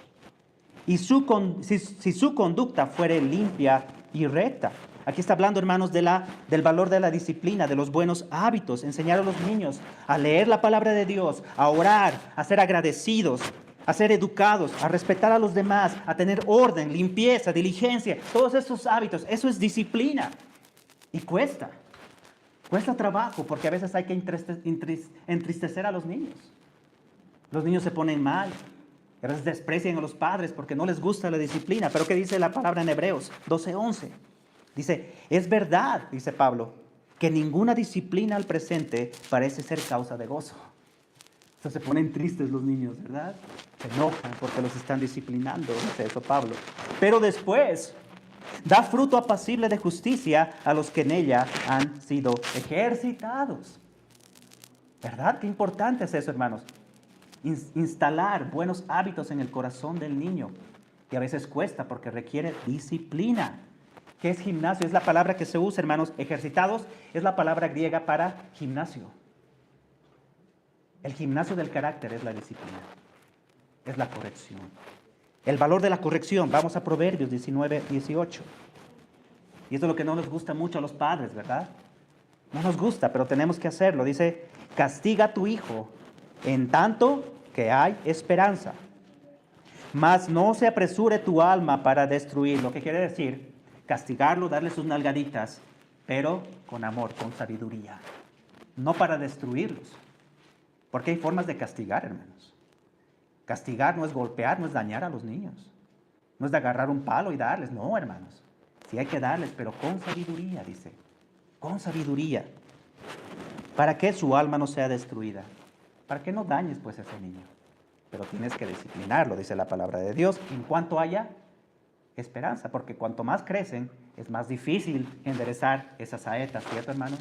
Y si su conducta fuere limpia y recta. Aquí está hablando, hermanos, del valor de la disciplina, de los buenos hábitos. Enseñar a los niños a leer la palabra de Dios, a orar, a ser agradecidos, a ser educados, a respetar a los demás, a tener orden, limpieza, diligencia. Todos esos hábitos, eso es disciplina. Y cuesta. Cuesta trabajo porque a veces hay que entristecer a los niños. Los niños se ponen mal. A veces desprecian a los padres porque no les gusta la disciplina. Pero ¿qué dice la palabra en Hebreos 12:11? Dice, es verdad, dice Pablo, que ninguna disciplina al presente parece ser causa de gozo. Entonces se ponen tristes los niños, ¿verdad? Se enojan porque los están disciplinando, dice eso Pablo. Pero después da fruto apacible de justicia a los que en ella han sido ejercitados. ¿Verdad? Qué importante es eso, hermanos. Instalar buenos hábitos en el corazón del niño. Y a veces cuesta porque requiere disciplina. ¿Qué es gimnasio? Es la palabra que se usa, hermanos. Ejercitados es la palabra griega para gimnasio. El gimnasio del carácter es la disciplina. Es la corrección. El valor de la corrección. Vamos a Proverbios 19:18. Y esto es lo que no nos gusta mucho a los padres, ¿verdad? No nos gusta, pero tenemos que hacerlo. Dice, castiga a tu hijo en tanto que hay esperanza. Mas no se apresure tu alma para destruirlo. ¿Qué quiere decir? Castigarlo, darle sus nalgaditas, pero con amor, con sabiduría. No para destruirlos. Porque hay formas de castigar, hermanos. Castigar no es golpear, no es dañar a los niños. No es de agarrar un palo y darles. No, hermanos. Sí hay que darles, pero con sabiduría, dice. Con sabiduría. Para que su alma no sea destruida. Para que no dañes pues a ese niño. Pero tienes que disciplinarlo, dice la palabra de Dios, en cuanto haya esperanza. Porque cuanto más crecen, es más difícil enderezar esas saetas, ¿cierto, hermanos?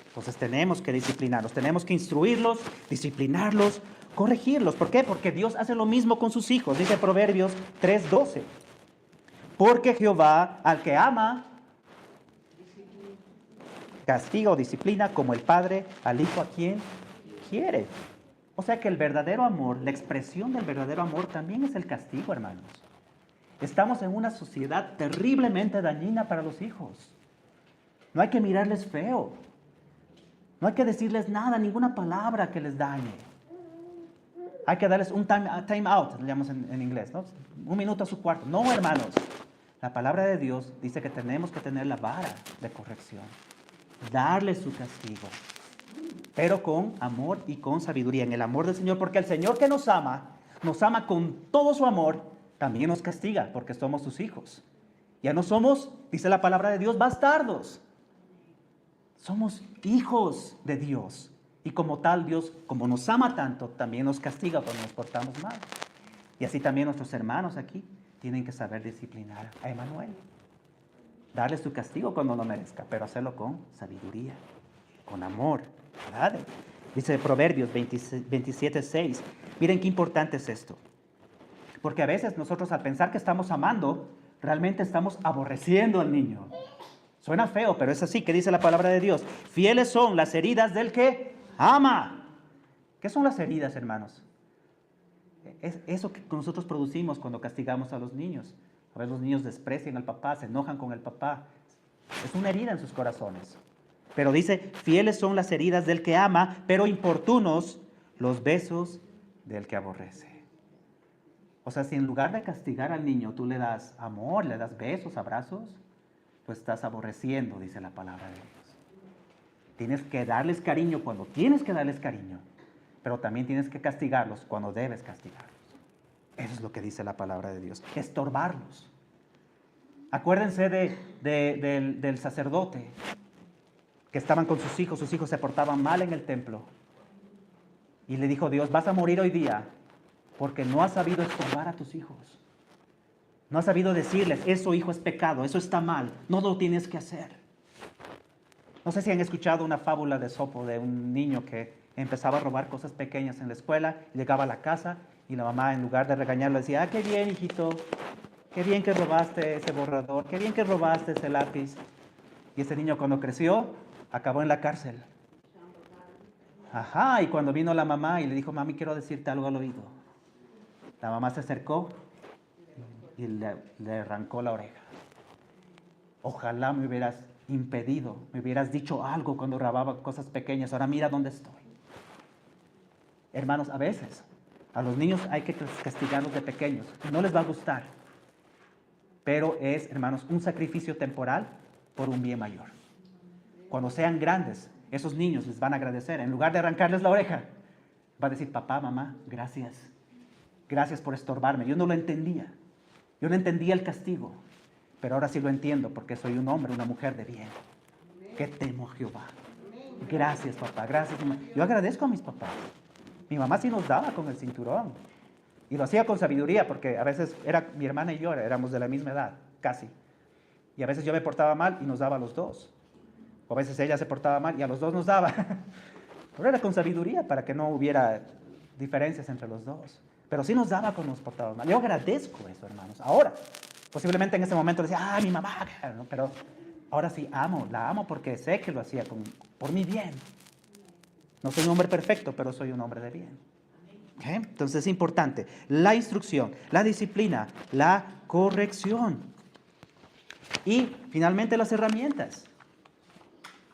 Entonces tenemos que disciplinarlos, tenemos que instruirlos, disciplinarlos, corregirlos. ¿Por qué? Porque Dios hace lo mismo con sus hijos. Dice Proverbios 3:12. Porque Jehová al que ama, castiga o disciplina como el padre al hijo a quien quiere. O sea que el verdadero amor, la expresión del verdadero amor también es el castigo, hermanos. Estamos en una sociedad terriblemente dañina para los hijos. No hay que mirarles feo. No hay que decirles nada, ninguna palabra que les dañe. Hay que darles un time out, le llamamos en inglés, ¿no? Un minuto a su cuarto. No, hermanos. La palabra de Dios dice que tenemos que tener la vara de corrección. Darles su castigo. Pero con amor y con sabiduría, en el amor del Señor, porque el Señor que nos ama con todo su amor, también nos castiga, porque somos sus hijos. Ya no somos, dice la palabra de Dios, bastardos. Somos hijos de Dios. Y como tal, Dios, como nos ama tanto, también nos castiga cuando nos portamos mal. Y así también nuestros hermanos aquí tienen que saber disciplinar a Emanuel. Darle su castigo cuando lo merezca, pero hacerlo con sabiduría, con amor, ¿verdad? Dice Proverbios 27:6. Miren qué importante es esto. Porque a veces nosotros al pensar que estamos amando, realmente estamos aborreciendo al niño. Suena feo, pero es así que dice la palabra de Dios. Fieles son las heridas del que ama. ¿Qué son las heridas, hermanos? Es eso que nosotros producimos cuando castigamos a los niños. A veces los niños desprecian al papá, se enojan con el papá. Es una herida en sus corazones. Pero dice, fieles son las heridas del que ama, pero importunos los besos del que aborrece. O sea, si en lugar de castigar al niño tú le das amor, le das besos, abrazos, tú estás aborreciendo, dice la palabra de Dios. Tienes que darles cariño cuando tienes que darles cariño, pero también tienes que castigarlos cuando debes castigarlos. Eso es lo que dice la palabra de Dios. Estorbarlos. Acuérdense del sacerdote que estaban con sus hijos se portaban mal en el templo. Y le dijo Dios, vas a morir hoy día porque no has sabido estorbar a tus hijos. No has sabido decirles, eso hijo es pecado, eso está mal, no lo tienes que hacer. No sé si han escuchado una fábula de Esopo de un niño que empezaba a robar cosas pequeñas en la escuela, llegaba a la casa y la mamá en lugar de regañarlo decía, qué bien hijito, qué bien que robaste ese borrador, qué bien que robaste ese lápiz. Y ese niño cuando creció, acabó en la cárcel. Ajá, y cuando vino la mamá y le dijo, mami, quiero decirte algo al oído. La mamá se acercó y le arrancó la oreja. Ojalá me hubieras impedido, me hubieras dicho algo cuando robaba cosas pequeñas. Ahora mira dónde estoy. Hermanos, a veces a los niños hay que castigarlos de pequeños. No les va a gustar. Pero es, hermanos, un sacrificio temporal por un bien mayor. Cuando sean grandes, esos niños les van a agradecer. En lugar de arrancarles la oreja, va a decir, papá, mamá, gracias. Gracias por estorbarme. Yo no lo entendía. Yo no entendía el castigo. Pero ahora sí lo entiendo porque soy un hombre, una mujer de bien. Que temo a Jehová. Gracias, papá. Gracias, mamá. Yo agradezco a mis papás. Mi mamá sí nos daba con el cinturón. Y lo hacía con sabiduría porque a veces era mi hermana y yo éramos de la misma edad, casi. Y a veces yo me portaba mal y nos daba a los dos. O a veces ella se portaba mal y a los dos nos daba. Pero era con sabiduría para que no hubiera diferencias entre los dos. Pero sí nos daba cuando nos portábamos mal. Yo agradezco eso, hermanos. Ahora, posiblemente en ese momento decía, mi mamá, ¿no? Pero ahora sí la amo porque sé que lo hacía por mi bien. No soy un hombre perfecto, pero soy un hombre de bien. ¿Okay? Entonces es importante la instrucción, la disciplina, la corrección. Y finalmente las herramientas.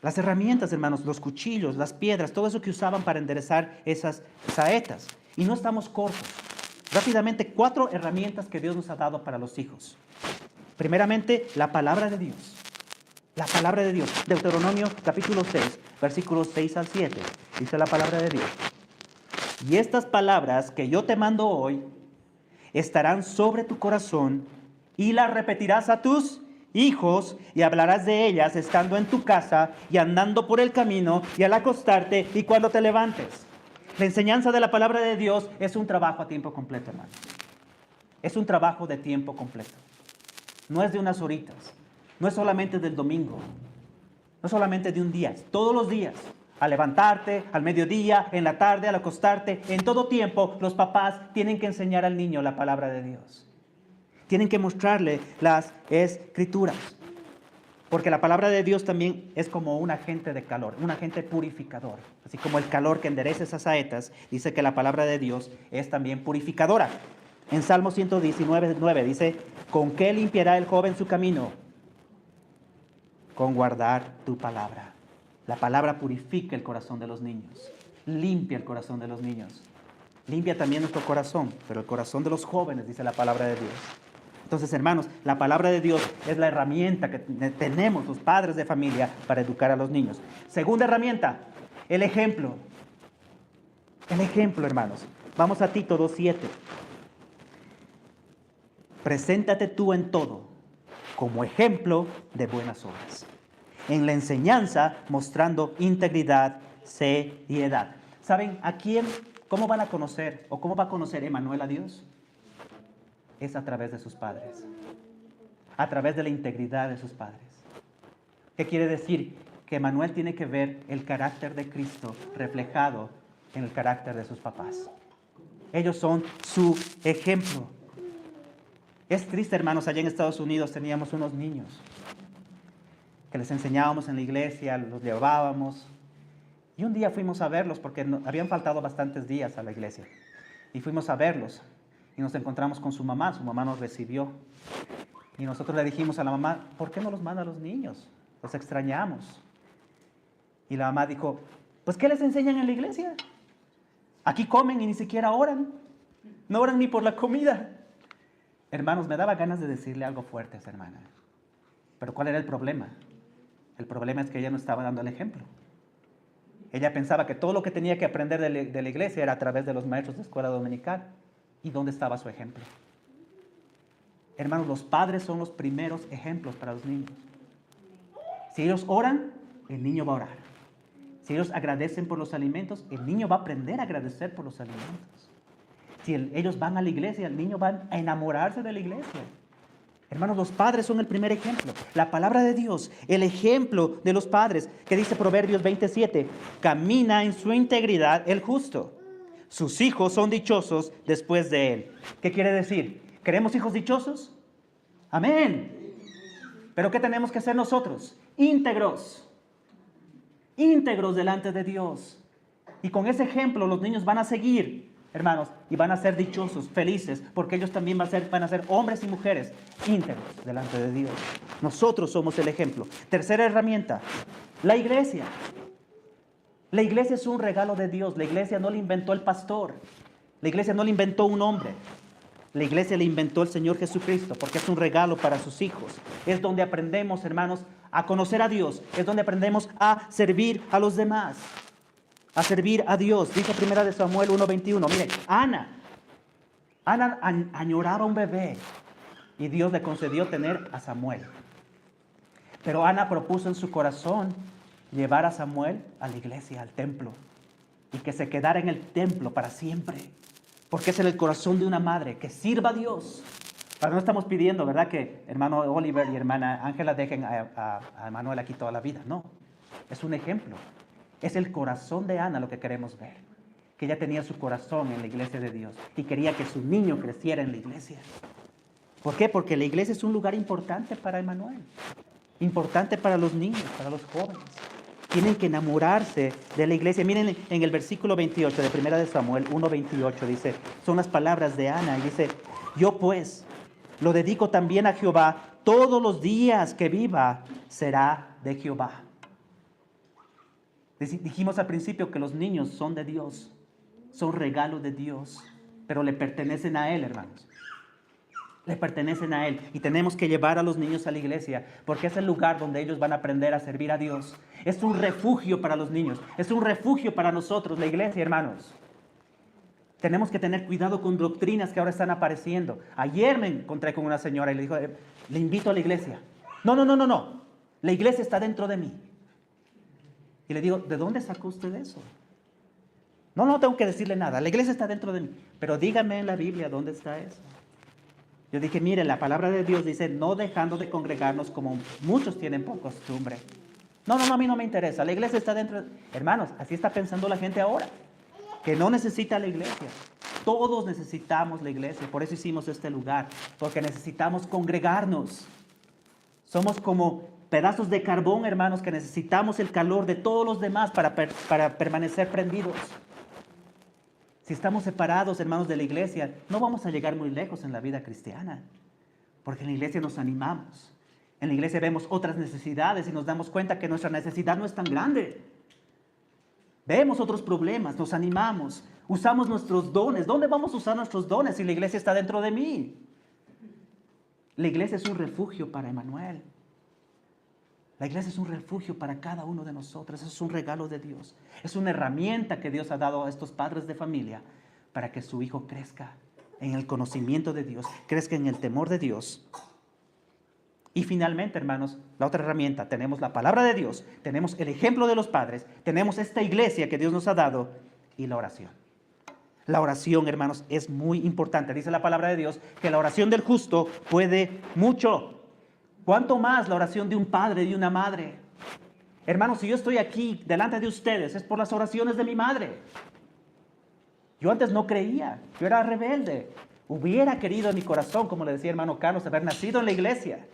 Las herramientas, hermanos, los cuchillos, las piedras, todo eso que usaban para enderezar esas saetas. Y no estamos cortos. Rápidamente, 4 herramientas que Dios nos ha dado para los hijos. Primeramente, la palabra de Dios. La palabra de Dios. Deuteronomio capítulo 6, versículos 6 al 7. Dice la palabra de Dios. Y estas palabras que yo te mando hoy estarán sobre tu corazón y las repetirás a tus hijos y hablarás de ellas estando en tu casa y andando por el camino y al acostarte y cuando te levantes. La enseñanza de la palabra de Dios es un trabajo a tiempo completo, hermanos. Es un trabajo de tiempo completo. No es de unas horitas. No es solamente del domingo. No es solamente de un día. Es todos los días. Al levantarte, al mediodía, en la tarde, al acostarte. En todo tiempo, los papás tienen que enseñar al niño la palabra de Dios. Tienen que mostrarle las escrituras. Porque la palabra de Dios también es como un agente de calor, un agente purificador. Así como el calor que endereza esas saetas, dice que la palabra de Dios es también purificadora. En Salmo 119:9 dice, ¿con qué limpiará el joven su camino? Con guardar tu palabra. La palabra purifica el corazón de los niños. Limpia el corazón de los niños. Limpia también nuestro corazón, pero el corazón de los jóvenes, dice la palabra de Dios. Entonces, hermanos, la palabra de Dios es la herramienta que tenemos los padres de familia para educar a los niños. Segunda herramienta, el ejemplo. El ejemplo, hermanos. Vamos a Tito 2:7. Preséntate tú en todo como ejemplo de buenas obras. en la enseñanza, mostrando integridad, seriedad. ¿Saben cómo van a conocer o cómo va a conocer Emanuel a Dios? Es a través de sus padres, a través de la integridad de sus padres. ¿Qué quiere decir? Que Emanuel tiene que ver el carácter de Cristo reflejado en el carácter de sus papás. Ellos son su ejemplo. Es triste, hermanos, allá en Estados Unidos teníamos unos niños que les enseñábamos en la iglesia, los llevábamos. Y un día fuimos a verlos porque habían faltado bastantes días a la iglesia. Y fuimos a verlos y nos encontramos con su mamá nos recibió. Y nosotros le dijimos a la mamá, ¿por qué no los manda a los niños? Los extrañamos. Y la mamá dijo, pues ¿qué les enseñan en la iglesia? Aquí comen y ni siquiera oran. No oran ni por la comida. Hermanos, me daba ganas de decirle algo fuerte a esa hermana. Pero ¿cuál era el problema? El problema es que ella no estaba dando el ejemplo. Ella pensaba que todo lo que tenía que aprender de la iglesia era a través de los maestros de escuela dominical. ¿Y dónde estaba su ejemplo? Hermanos, los padres son los primeros ejemplos para los niños. Si ellos oran, el niño va a orar. Si ellos agradecen por los alimentos, el niño va a aprender a agradecer por los alimentos. Si ellos van a la iglesia, el niño va a enamorarse de la iglesia. Hermanos, los padres son el primer ejemplo. La palabra de Dios, el ejemplo de los padres, que dice Proverbios 27, camina en su integridad el justo. Sus hijos son dichosos después de él. ¿Qué quiere decir? ¿Queremos hijos dichosos? Amén. ¿Pero qué tenemos que hacer nosotros? Íntegros. Íntegros delante de Dios. Y con ese ejemplo los niños van a seguir, hermanos, y van a ser dichosos, felices, porque ellos también van a ser hombres y mujeres íntegros delante de Dios. Nosotros somos el ejemplo. Tercera herramienta, la iglesia. La iglesia es un regalo de Dios. La iglesia no la inventó el pastor. La iglesia no la inventó un hombre. La iglesia la inventó el Señor Jesucristo, porque es un regalo para sus hijos. Es donde aprendemos, hermanos, a conocer a Dios. Es donde aprendemos a servir a los demás. A servir a Dios. Dice 1 Samuel 1:21. Mire, Ana añoraba un bebé y Dios le concedió tener a Samuel. Pero Ana propuso en su corazón llevar a Samuel a la iglesia, al templo, y que se quedara en el templo para siempre. Porque es en el corazón de una madre que sirva a Dios. Ahora no estamos pidiendo, ¿verdad?, que hermano Oliver y hermana Ángela dejen a Emanuel aquí toda la vida. No, es un ejemplo. Es el corazón de Ana lo que queremos ver. Que ella tenía su corazón en la iglesia de Dios y quería que su niño creciera en la iglesia. ¿Por qué? Porque la iglesia es un lugar importante para Emanuel. Importante para los niños, para los jóvenes. Tienen que enamorarse de la iglesia. Miren en el versículo 28 de 1 Samuel 1:28 dice, son las palabras de Ana y dice, yo pues lo dedico también a Jehová, todos los días que viva será de Jehová. Dijimos al principio que los niños son de Dios, son regalos de Dios, pero le pertenecen a Él, hermanos. Le pertenecen a Él y tenemos que llevar a los niños a la iglesia porque es el lugar donde ellos van a aprender a servir a Dios. Es un refugio para los niños, es un refugio para nosotros, la iglesia, hermanos. Tenemos que tener cuidado con doctrinas que ahora están apareciendo. Ayer me encontré con una señora y le dijo, le invito a la iglesia. No, la iglesia está dentro de mí. Y le digo, ¿de dónde sacó usted eso? No tengo que decirle nada, la iglesia está dentro de mí. Pero dígame en la Biblia dónde está eso. Yo dije, mire, la palabra de Dios dice, no dejando de congregarnos como muchos tienen por costumbre. No, a mí no me interesa, la iglesia está dentro. Hermanos, así está pensando la gente ahora, que no necesita la iglesia. Todos necesitamos la iglesia, por eso hicimos este lugar, porque necesitamos congregarnos. Somos como pedazos de carbón, hermanos, que necesitamos el calor de todos los demás para permanecer prendidos. Si estamos separados, hermanos, de la iglesia, no vamos a llegar muy lejos en la vida cristiana. Porque en la iglesia nos animamos. En la iglesia vemos otras necesidades y nos damos cuenta que nuestra necesidad no es tan grande. Vemos otros problemas, nos animamos, usamos nuestros dones. ¿Dónde vamos a usar nuestros dones si la iglesia está dentro de mí? La iglesia es un refugio para Emanuel. La iglesia es un refugio para cada uno de nosotros. Es un regalo de Dios. Es una herramienta que Dios ha dado a estos padres de familia para que su hijo crezca en el conocimiento de Dios, crezca en el temor de Dios. Y finalmente, hermanos, la otra herramienta, tenemos la palabra de Dios, tenemos el ejemplo de los padres, tenemos esta iglesia que Dios nos ha dado y la oración. La oración, hermanos, es muy importante. Dice la palabra de Dios que la oración del justo puede mucho. ¿Cuánto más la oración de un padre y de una madre? Hermanos, si yo estoy aquí delante de ustedes es por las oraciones de mi madre. Yo antes no creía, yo era rebelde. Hubiera querido en mi corazón, como le decía hermano Carlos, haber nacido en la iglesia.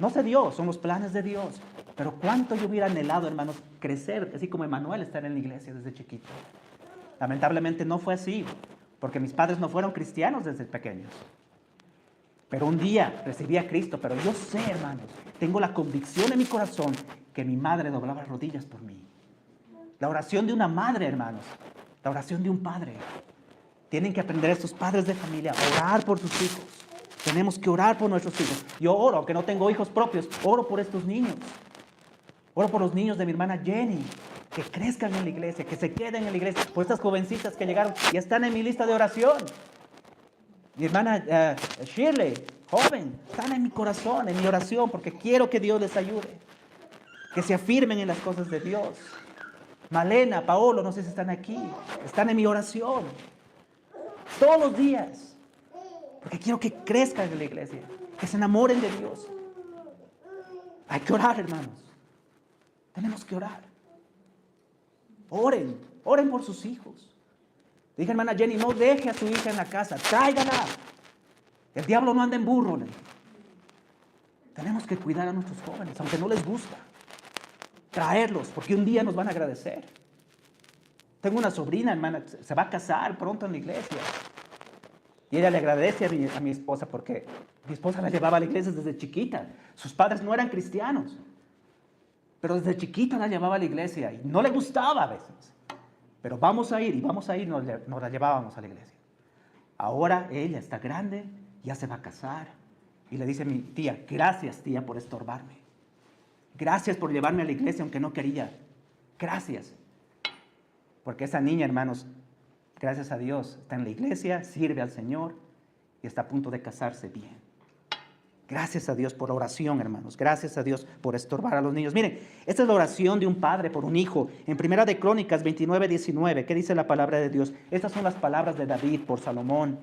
No se dio, son los planes de Dios. Pero cuánto yo hubiera anhelado, hermanos, crecer, así como Emanuel, estar en la iglesia desde chiquito. Lamentablemente no fue así, porque mis padres no fueron cristianos desde pequeños. Pero un día recibí a Cristo, pero yo sé, hermanos, tengo la convicción en mi corazón que mi madre doblaba las rodillas por mí. La oración de una madre, hermanos, la oración de un padre. Tienen que aprender estos padres de familia a orar por sus hijos. Tenemos que orar por nuestros hijos. Yo oro, aunque no tengo hijos propios, oro por estos niños. Oro por los niños de mi hermana Jenny, que crezcan en la iglesia, que se queden en la iglesia. Por estas jovencitas que llegaron y están en mi lista de oración. Mi hermana Shirley, joven, están en mi corazón, en mi oración, porque quiero que Dios les ayude. Que se afirmen en las cosas de Dios. Malena, Paolo, no sé si están aquí, están en mi oración. Todos los días. Porque quiero que crezcan en la iglesia, que se enamoren de Dios. Hay que orar, hermanos. Tenemos que orar. Oren, oren por sus hijos. Dije, hermana Jenny, no deje a su hija en la casa, tráigala. El diablo no anda en burro. Tenemos que cuidar a nuestros jóvenes, aunque no les gusta. Traerlos, porque un día nos van a agradecer. Tengo una sobrina, hermana, se va a casar pronto en la iglesia. Y ella le agradece a mi esposa porque mi esposa la llevaba a la iglesia desde chiquita. Sus padres no eran cristianos, pero desde chiquita la llevaba a la iglesia y no le gustaba a veces. Pero vamos a ir, nos la llevábamos a la iglesia. Ahora ella está grande, ya se va a casar. Y le dice a mi tía, gracias tía por estorbarme. Gracias por llevarme a la iglesia aunque no quería. Gracias. Porque esa niña, hermanos, gracias a Dios, está en la iglesia, sirve al Señor y está a punto de casarse bien. Gracias a Dios por la oración, hermanos. Gracias a Dios por estorbar a los niños. Miren, esta es la oración de un padre por un hijo. En Primera de Crónicas 29:19, ¿qué dice la palabra de Dios? Estas son las palabras de David por Salomón.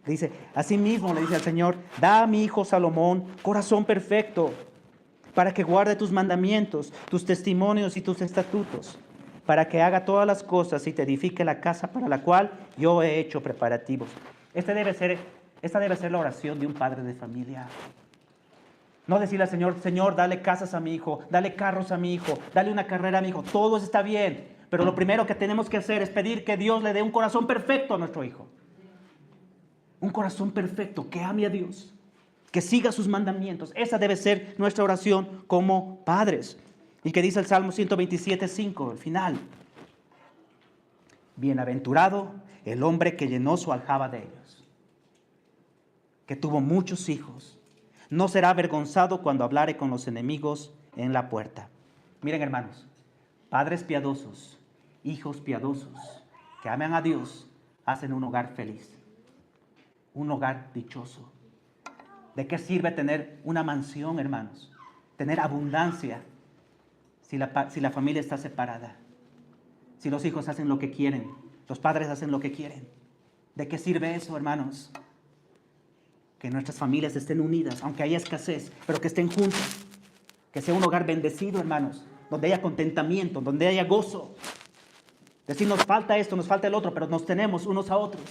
Dice, asimismo le dice al Señor, da a mi hijo Salomón corazón perfecto para que guarde tus mandamientos, tus testimonios y tus estatutos, para que haga todas las cosas y te edifique la casa para la cual yo he hecho preparativos. Esta debe ser la oración de un padre de familia. No decirle al Señor, Señor, dale casas a mi hijo, dale carros a mi hijo, dale una carrera a mi hijo. Todo está bien, pero lo primero que tenemos que hacer es pedir que Dios le dé un corazón perfecto a nuestro hijo. Un corazón perfecto, que ame a Dios, que siga sus mandamientos. Esa debe ser nuestra oración como padres. Y que dice el Salmo 127:5, el final. Bienaventurado el hombre que llenó su aljaba de ellos, que tuvo muchos hijos. No será avergonzado cuando hablare con los enemigos en la puerta. Miren, hermanos, padres piadosos, hijos piadosos, que aman a Dios, hacen un hogar feliz, un hogar dichoso. ¿De qué sirve tener una mansión, hermanos? Tener abundancia si la familia está separada. Si los hijos hacen lo que quieren, los padres hacen lo que quieren. ¿De qué sirve eso, hermanos? Que nuestras familias estén unidas, aunque haya escasez, pero que estén juntas. Que sea un hogar bendecido, hermanos, donde haya contentamiento, donde haya gozo. Decir, nos falta esto, nos falta el otro, pero nos tenemos unos a otros.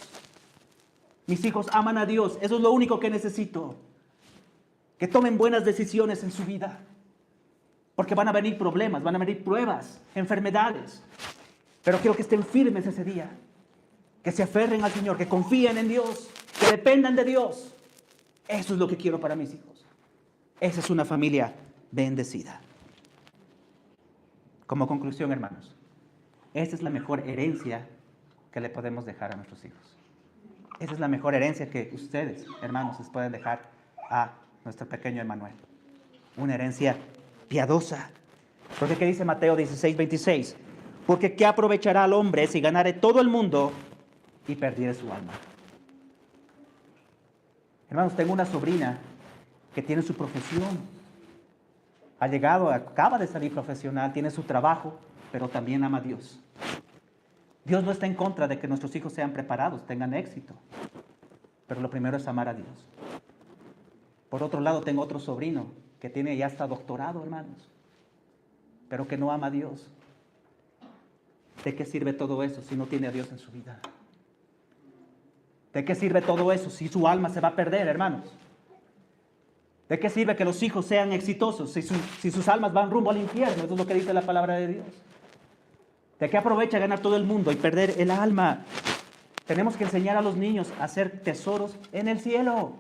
Mis hijos aman a Dios, eso es lo único que necesito. Que tomen buenas decisiones en su vida. Porque van a venir problemas, van a venir pruebas, enfermedades. Pero quiero que estén firmes ese día. Que se aferren al Señor, que confíen en Dios, que dependan de Dios. Eso es lo que quiero para mis hijos. Esa es una familia bendecida. Como conclusión, hermanos, esta es la mejor herencia que le podemos dejar a nuestros hijos. Esa es la mejor herencia que ustedes, hermanos, les pueden dejar a nuestro pequeño Emanuel. Una herencia piadosa. Porque ¿qué dice Mateo 16:26? Porque ¿qué aprovechará al hombre si ganare todo el mundo y perdiere su alma? Hermanos, tengo una sobrina que tiene su profesión. Ha llegado, acaba de salir profesional, tiene su trabajo, pero también ama a Dios. Dios no está en contra de que nuestros hijos sean preparados, tengan éxito. Pero lo primero es amar a Dios. Por otro lado, tengo otro sobrino que tiene ya hasta doctorado, hermanos, pero que no ama a Dios. ¿De qué sirve todo eso si no tiene a Dios en su vida? ¿De qué sirve todo eso si su alma se va a perder, hermanos? ¿De qué sirve que los hijos sean exitosos si sus almas van rumbo al infierno? Eso es lo que dice la palabra de Dios. ¿De qué aprovecha ganar todo el mundo y perder el alma? Tenemos que enseñar a los niños a hacer tesoros en el cielo.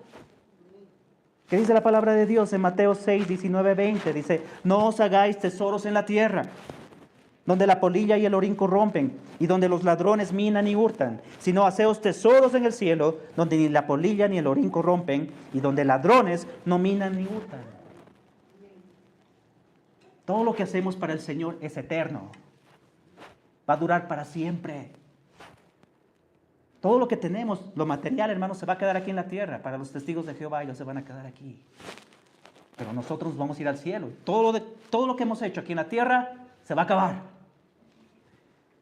¿Qué dice la palabra de Dios en Mateo 6, 19, 20? Dice, no os hagáis tesoros en la tierra, donde la polilla y el orín corrompen, y donde los ladrones minan y hurtan, sino haceos tesoros en el cielo, donde ni la polilla ni el orín corrompen, y donde ladrones no minan ni hurtan. Todo lo que hacemos para el Señor es eterno. Va a durar para siempre. Todo lo que tenemos, lo material, hermanos, se va a quedar aquí en la tierra. Para los testigos de Jehová, ellos se van a quedar aquí. Pero nosotros vamos a ir al cielo. Todo lo que hemos hecho aquí en la tierra se va a acabar.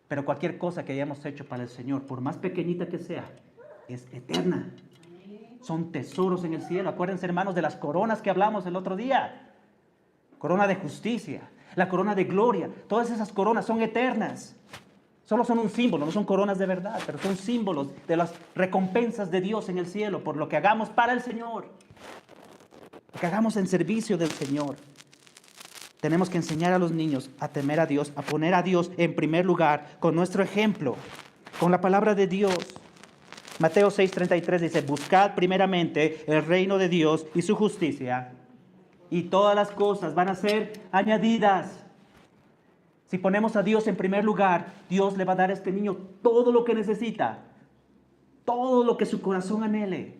Pero cualquier cosa que hayamos hecho para el Señor, por más pequeñita que sea, es eterna. Son tesoros en el cielo. Acuérdense, hermanos, de las coronas que hablamos el otro día. Corona de justicia, la corona de gloria. Todas esas coronas son eternas. Solo son un símbolo, no son coronas de verdad, pero son símbolos de las recompensas de Dios en el cielo por lo que hagamos para el Señor. Lo que hagamos en servicio del Señor. Tenemos que enseñar a los niños a temer a Dios, a poner a Dios en primer lugar con nuestro ejemplo, con la palabra de Dios. Mateo 6:33 dice, buscad primeramente el reino de Dios y su justicia, y todas las cosas van a ser añadidas. Si ponemos a Dios en primer lugar, Dios le va a dar a este niño todo lo que necesita, todo lo que su corazón anhele.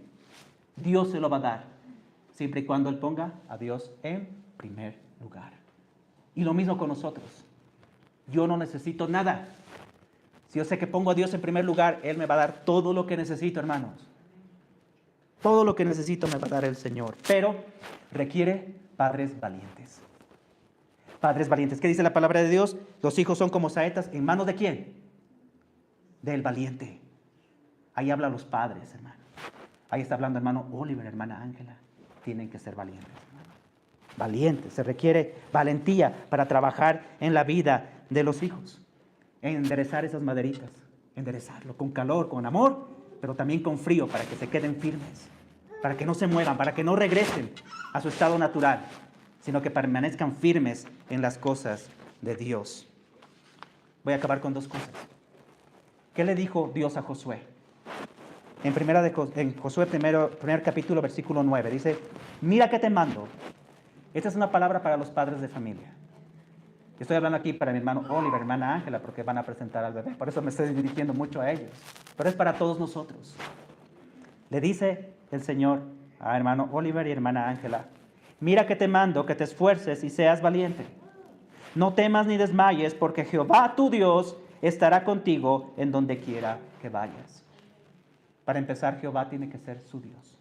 Dios se lo va a dar, siempre y cuando él ponga a Dios en primer lugar. Y lo mismo con nosotros. Yo no necesito nada. Si yo sé que pongo a Dios en primer lugar, Él me va a dar todo lo que necesito, hermanos. Todo lo que necesito me va a dar el Señor. Pero requiere padres valientes. Padres valientes. ¿Qué dice la palabra de Dios? Los hijos son como saetas. ¿En manos de quién? Del valiente. Ahí hablan los padres, hermano. Ahí está hablando hermano Oliver, hermana Ángela. Tienen que ser valientes. Valientes, se requiere valentía para trabajar en la vida de los hijos, enderezar esas maderitas, enderezarlo con calor, con amor, pero también con frío para que se queden firmes, para que no se muevan, para que no regresen a su estado natural, sino que permanezcan firmes en las cosas de Dios. Voy a acabar con dos cosas. ¿Qué le dijo Dios a Josué? En Josué primer capítulo, versículo 9, dice, mira que te mando. Esta es una palabra para los padres de familia. Estoy hablando aquí para mi hermano Oliver, hermana Ángela, porque van a presentar al bebé. Por eso me estoy dirigiendo mucho a ellos. Pero es para todos nosotros. Le dice el Señor a hermano Oliver y hermana Ángela, mira que te mando que te esfuerces y seas valiente. No temas ni desmayes, porque Jehová tu Dios estará contigo en donde quiera que vayas. Para empezar, Jehová tiene que ser su Dios.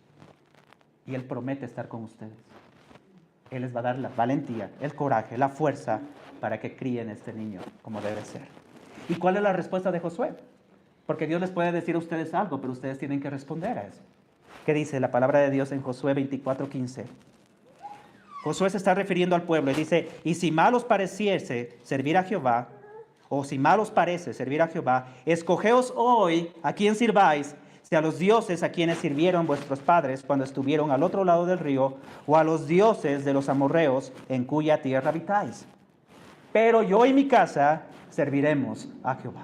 Y Él promete estar con ustedes. Él les va a dar la valentía, el coraje, la fuerza para que críen este niño como debe ser. ¿Y cuál es la respuesta de Josué? Porque Dios les puede decir a ustedes algo, pero ustedes tienen que responder a eso. ¿Qué dice la palabra de Dios en Josué 24:15? Josué se está refiriendo al pueblo y dice, y si mal os pareciese servir a Jehová, o si mal os parece servir a Jehová, escogeos hoy a quién sirváis, si a los dioses a quienes sirvieron vuestros padres cuando estuvieron al otro lado del río, o a los dioses de los amorreos en cuya tierra habitáis. Pero yo y mi casa serviremos a Jehová.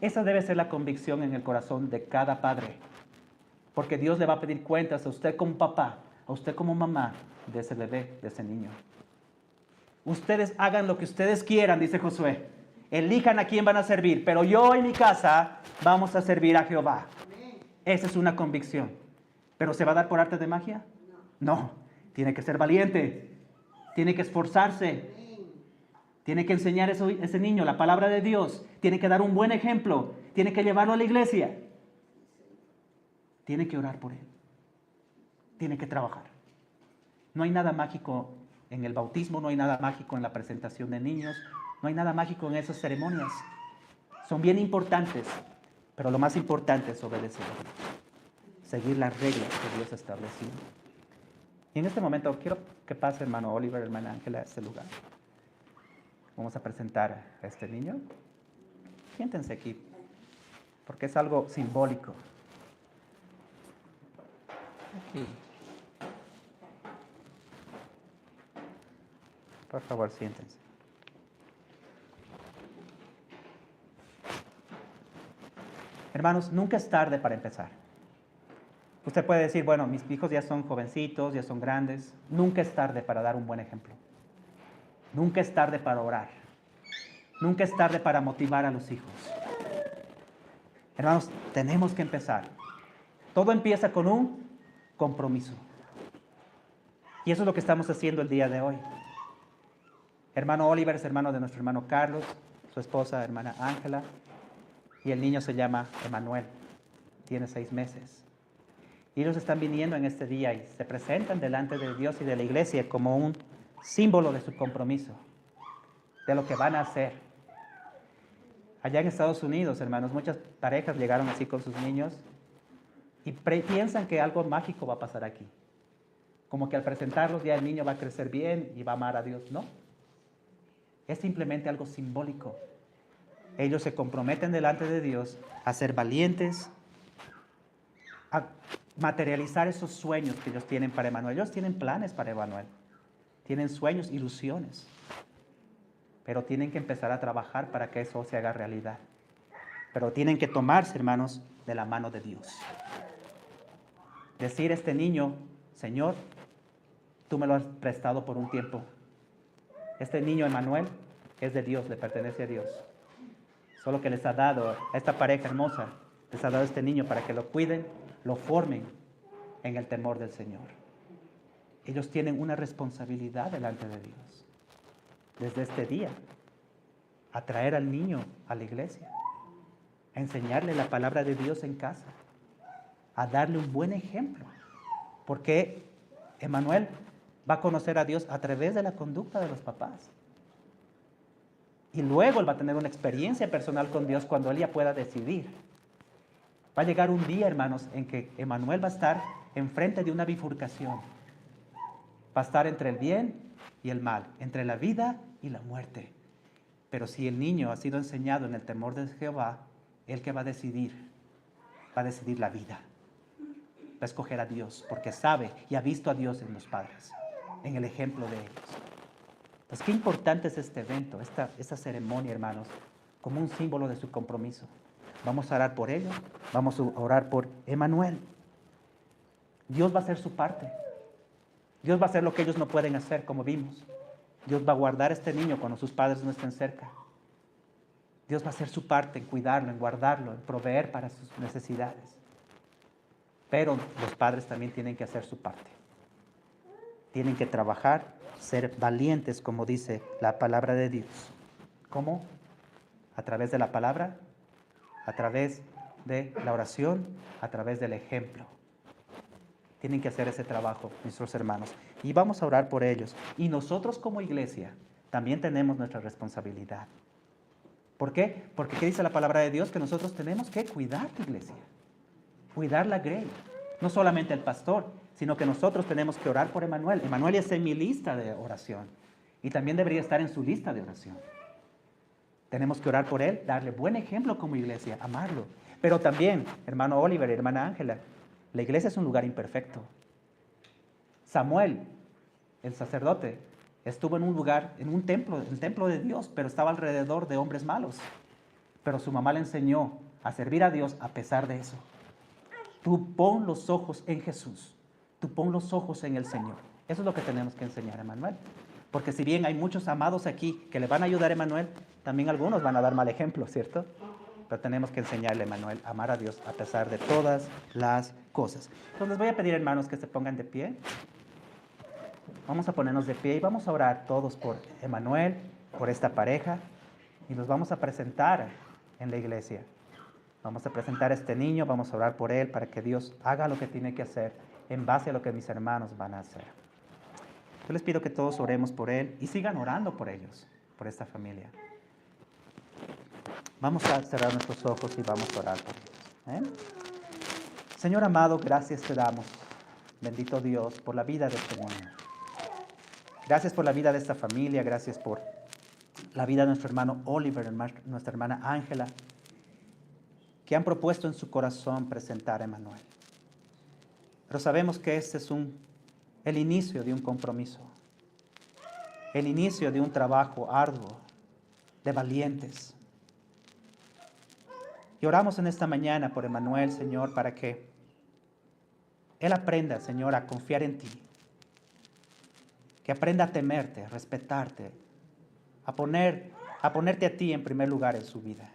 Esa debe ser la convicción en el corazón de cada padre, porque Dios le va a pedir cuentas a usted como papá, a usted como mamá de ese bebé, de ese niño. Ustedes hagan lo que ustedes quieran, dice Josué. Elijan a quién van a servir, pero yo y mi casa vamos a servir a Jehová. Esa es una convicción. ¿Pero se va a dar por arte de magia? No. Tiene que ser valiente. Tiene que esforzarse. Tiene que enseñar a ese niño la palabra de Dios. Tiene que dar un buen ejemplo. Tiene que llevarlo a la iglesia. Tiene que orar por él. Tiene que trabajar. No hay nada mágico en el bautismo, no hay nada mágico en la presentación de niños, no hay nada mágico en esas ceremonias. Son bien importantes, pero lo más importante es obedecer a Dios, seguir las reglas que Dios ha establecido. Y en este momento quiero que pase hermano Oliver, hermana Ángela, a este lugar. Vamos a presentar a este niño. Siéntense aquí, porque es algo simbólico. Aquí. Por favor, siéntense. Hermanos, nunca es tarde para empezar. Usted puede decir, bueno, mis hijos ya son jovencitos, ya son grandes. Nunca es tarde para dar un buen ejemplo. Nunca es tarde para orar. Nunca es tarde para motivar a los hijos. Hermanos, tenemos que empezar. Todo empieza con un compromiso. Y eso es lo que estamos haciendo el día de hoy. Hermano Oliver es hermano de nuestro hermano Carlos, su esposa, hermana Ángela, y el niño se llama Emanuel, tiene 6 meses. Y ellos están viniendo en este día y se presentan delante de Dios y de la iglesia como un símbolo de su compromiso, de lo que van a hacer. Allá en Estados Unidos, hermanos, muchas parejas llegaron así con sus niños y piensan que algo mágico va a pasar aquí. Como que al presentarlos ya el niño va a crecer bien y va a amar a Dios. No. Es simplemente algo simbólico. Ellos se comprometen delante de Dios a ser valientes, a materializar esos sueños que ellos tienen para Emanuel. Ellos tienen planes para Emanuel. Tienen sueños, ilusiones. Pero tienen que empezar a trabajar para que eso se haga realidad. Pero tienen que tomarse, hermanos, de la mano de Dios. Decir a este niño, Señor, tú me lo has prestado por un tiempo. Este niño Emanuel es de Dios, le pertenece a Dios. Solo que les ha dado a esta pareja hermosa, les ha dado este niño para que lo cuiden, lo formen en el temor del Señor. Ellos tienen una responsabilidad delante de Dios. Desde este día, a traer al niño a la iglesia, a enseñarle la palabra de Dios en casa, a darle un buen ejemplo. Porque Emanuel va a conocer a Dios a través de la conducta de los papás. Y luego él va a tener una experiencia personal con Dios cuando él ya pueda decidir. Va a llegar un día, hermanos, en que Emanuel va a estar enfrente de una bifurcación. Va a estar entre el bien y el mal, entre la vida y la muerte. Pero si el niño ha sido enseñado en el temor de Jehová, él que va a decidir la vida. Va a escoger a Dios porque sabe y ha visto a Dios en los padres, en el ejemplo de ellos. Pues qué importante es este evento, esta ceremonia, hermanos, como un símbolo de su compromiso. Vamos a orar por ellos, vamos a orar por Emanuel. Dios va a hacer su parte. Dios va a hacer lo que ellos no pueden hacer, como vimos. Dios va a guardar a este niño cuando sus padres no estén cerca. Dios va a hacer su parte en cuidarlo, en guardarlo, en proveer para sus necesidades. Pero los padres también tienen que hacer su parte. Tienen que trabajar, ser valientes, como dice la palabra de Dios. ¿Cómo? A través de la palabra, a través de la oración, a través del ejemplo. Tienen que hacer ese trabajo, nuestros hermanos. Y vamos a orar por ellos. Y nosotros como iglesia también tenemos nuestra responsabilidad. ¿Por qué? Porque ¿qué dice la palabra de Dios? Que nosotros tenemos que cuidar la iglesia. Cuidar la grey. No solamente el pastor, sino que nosotros tenemos que orar por Emanuel. Emanuel está en mi lista de oración. Y también debería estar en su lista de oración. Tenemos que orar por él, darle buen ejemplo como iglesia, amarlo. Pero también, hermano Oliver y hermana Ángela, la iglesia es un lugar imperfecto. Samuel, el sacerdote, estuvo en un lugar, en un templo, el templo de Dios, pero estaba alrededor de hombres malos. Pero su mamá le enseñó a servir a Dios a pesar de eso. Tú pon los ojos en Jesús. Tú pon los ojos en el Señor. Eso es lo que tenemos que enseñar a Emanuel. Porque si bien hay muchos amados aquí que le van a ayudar a Emanuel, también algunos van a dar mal ejemplo, ¿cierto? Pero tenemos que enseñarle a Emanuel a amar a Dios a pesar de todas las cosas. Entonces les voy a pedir, hermanos, que se pongan de pie. Vamos a ponernos de pie y vamos a orar todos por Emanuel, por esta pareja, y los vamos a presentar en la iglesia. Vamos a presentar a este niño, vamos a orar por él para que Dios haga lo que tiene que hacer en base a lo que mis hermanos van a hacer. Yo les pido que todos oremos por él y sigan orando por ellos, por esta familia. Vamos a cerrar nuestros ojos y vamos a orar por ellos. Señor amado, gracias te damos, bendito Dios, por la vida de este niño. Gracias por la vida de esta familia, gracias por la vida de nuestro hermano Oliver, nuestra hermana Ángela, que han propuesto en su corazón presentar a Emmanuel. Pero sabemos que este es el inicio de un compromiso, el inicio de un trabajo arduo, de valientes. Y oramos en esta mañana por Emmanuel, Señor, para que él aprenda, Señor, a confiar en ti, que aprenda a temerte, a respetarte, a ponerte a ti en primer lugar en su vida,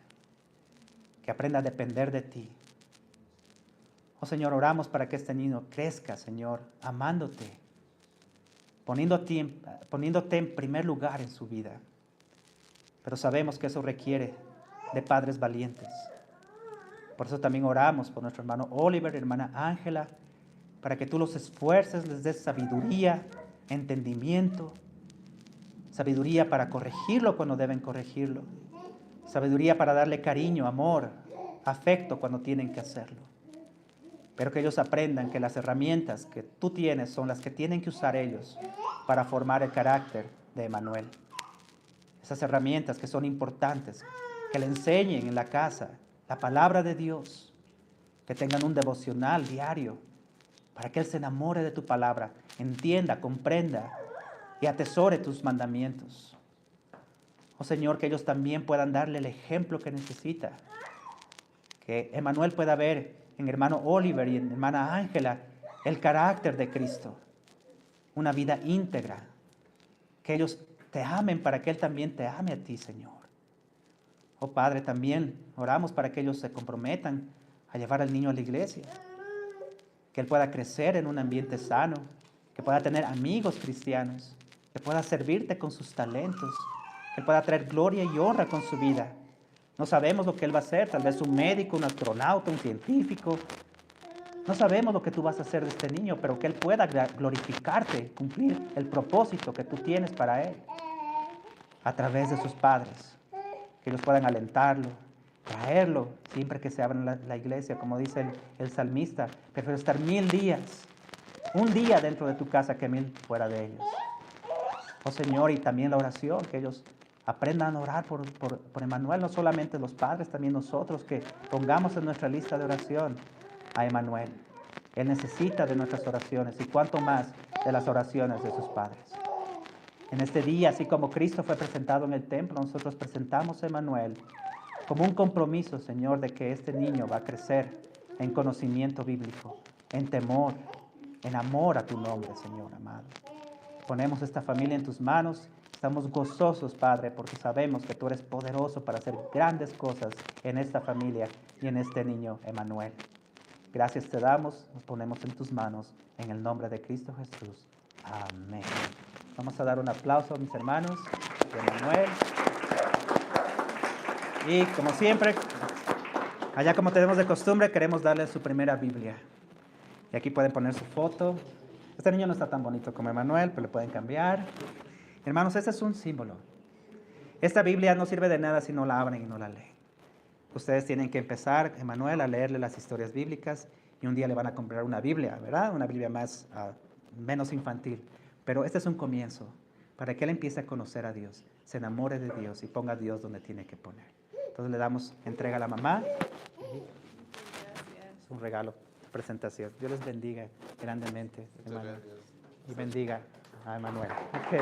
que aprenda a depender de ti. Oh Señor, oramos para que este niño crezca, Señor, amándote, poniéndote en primer lugar en su vida. Pero sabemos que eso requiere de padres valientes. Por eso también oramos por nuestro hermano Oliver y hermana Ángela, para que tú los esfuerces, les des sabiduría, entendimiento, sabiduría para corregirlo cuando deben corregirlo, sabiduría para darle cariño, amor, afecto cuando tienen que hacerlo. Pero que ellos aprendan que las herramientas que tú tienes son las que tienen que usar ellos para formar el carácter de Emmanuel. Esas herramientas que son importantes, que le enseñen en la casa la palabra de Dios, que tengan un devocional diario, para que él se enamore de tu palabra, entienda, comprenda y atesore tus mandamientos. Oh Señor, que ellos también puedan darle el ejemplo que necesita, que Emmanuel pueda ver en hermano Oliver y en hermana Ángela el carácter de Cristo, una vida íntegra, que ellos te amen para que él también te ame a ti, Señor. Oh Padre, también oramos para que ellos se comprometan a llevar al niño a la iglesia, que él pueda crecer en un ambiente sano, que pueda tener amigos cristianos, que pueda servirte con sus talentos, que él pueda traer gloria y honra con su vida. No sabemos lo que él va a hacer, tal vez un médico, un astronauta, un científico. No sabemos lo que tú vas a hacer de este niño, pero que él pueda glorificarte, cumplir el propósito que tú tienes para él a través de sus padres, que ellos puedan alentarlo, traerlo siempre que se abra la iglesia, como dice el salmista. Prefiero estar 1000 días, un día dentro de tu casa que 1000 fuera de ellos. Oh Señor, y también la oración, que ellos aprendan a orar por Emmanuel, no solamente los padres, también nosotros, que pongamos en nuestra lista de oración a Emmanuel. Él necesita de nuestras oraciones y cuanto más de las oraciones de sus padres. En este día, así como Cristo fue presentado en el templo, nosotros presentamos a Emmanuel como un compromiso, Señor, de que este niño va a crecer en conocimiento bíblico, en temor, en amor a tu nombre, Señor amado. Ponemos esta familia en tus manos. Estamos gozosos, Padre, porque sabemos que tú eres poderoso para hacer grandes cosas en esta familia y en este niño, Emmanuel. Gracias te damos, nos ponemos en tus manos, en el nombre de Cristo Jesús. Amén. Vamos a dar un aplauso a mis hermanos de Emmanuel. Y como siempre, allá como tenemos de costumbre, queremos darle su primera Biblia. Y aquí pueden poner su foto. Este niño no está tan bonito como Emmanuel, pero le pueden cambiar. Hermanos, este es un símbolo. Esta Biblia no sirve de nada si no la abren y no la leen. Ustedes tienen que empezar, Emmanuel, a leerle las historias bíblicas y un día le van a comprar una Biblia, ¿verdad? Una Biblia menos infantil. Pero este es un comienzo para que él empiece a conocer a Dios, se enamore de Dios y ponga a Dios donde tiene que poner. Entonces le damos entrega a la mamá. Es un regalo, presentación. Dios les bendiga grandemente, hermano. Y bendiga a Emmanuel. Okay.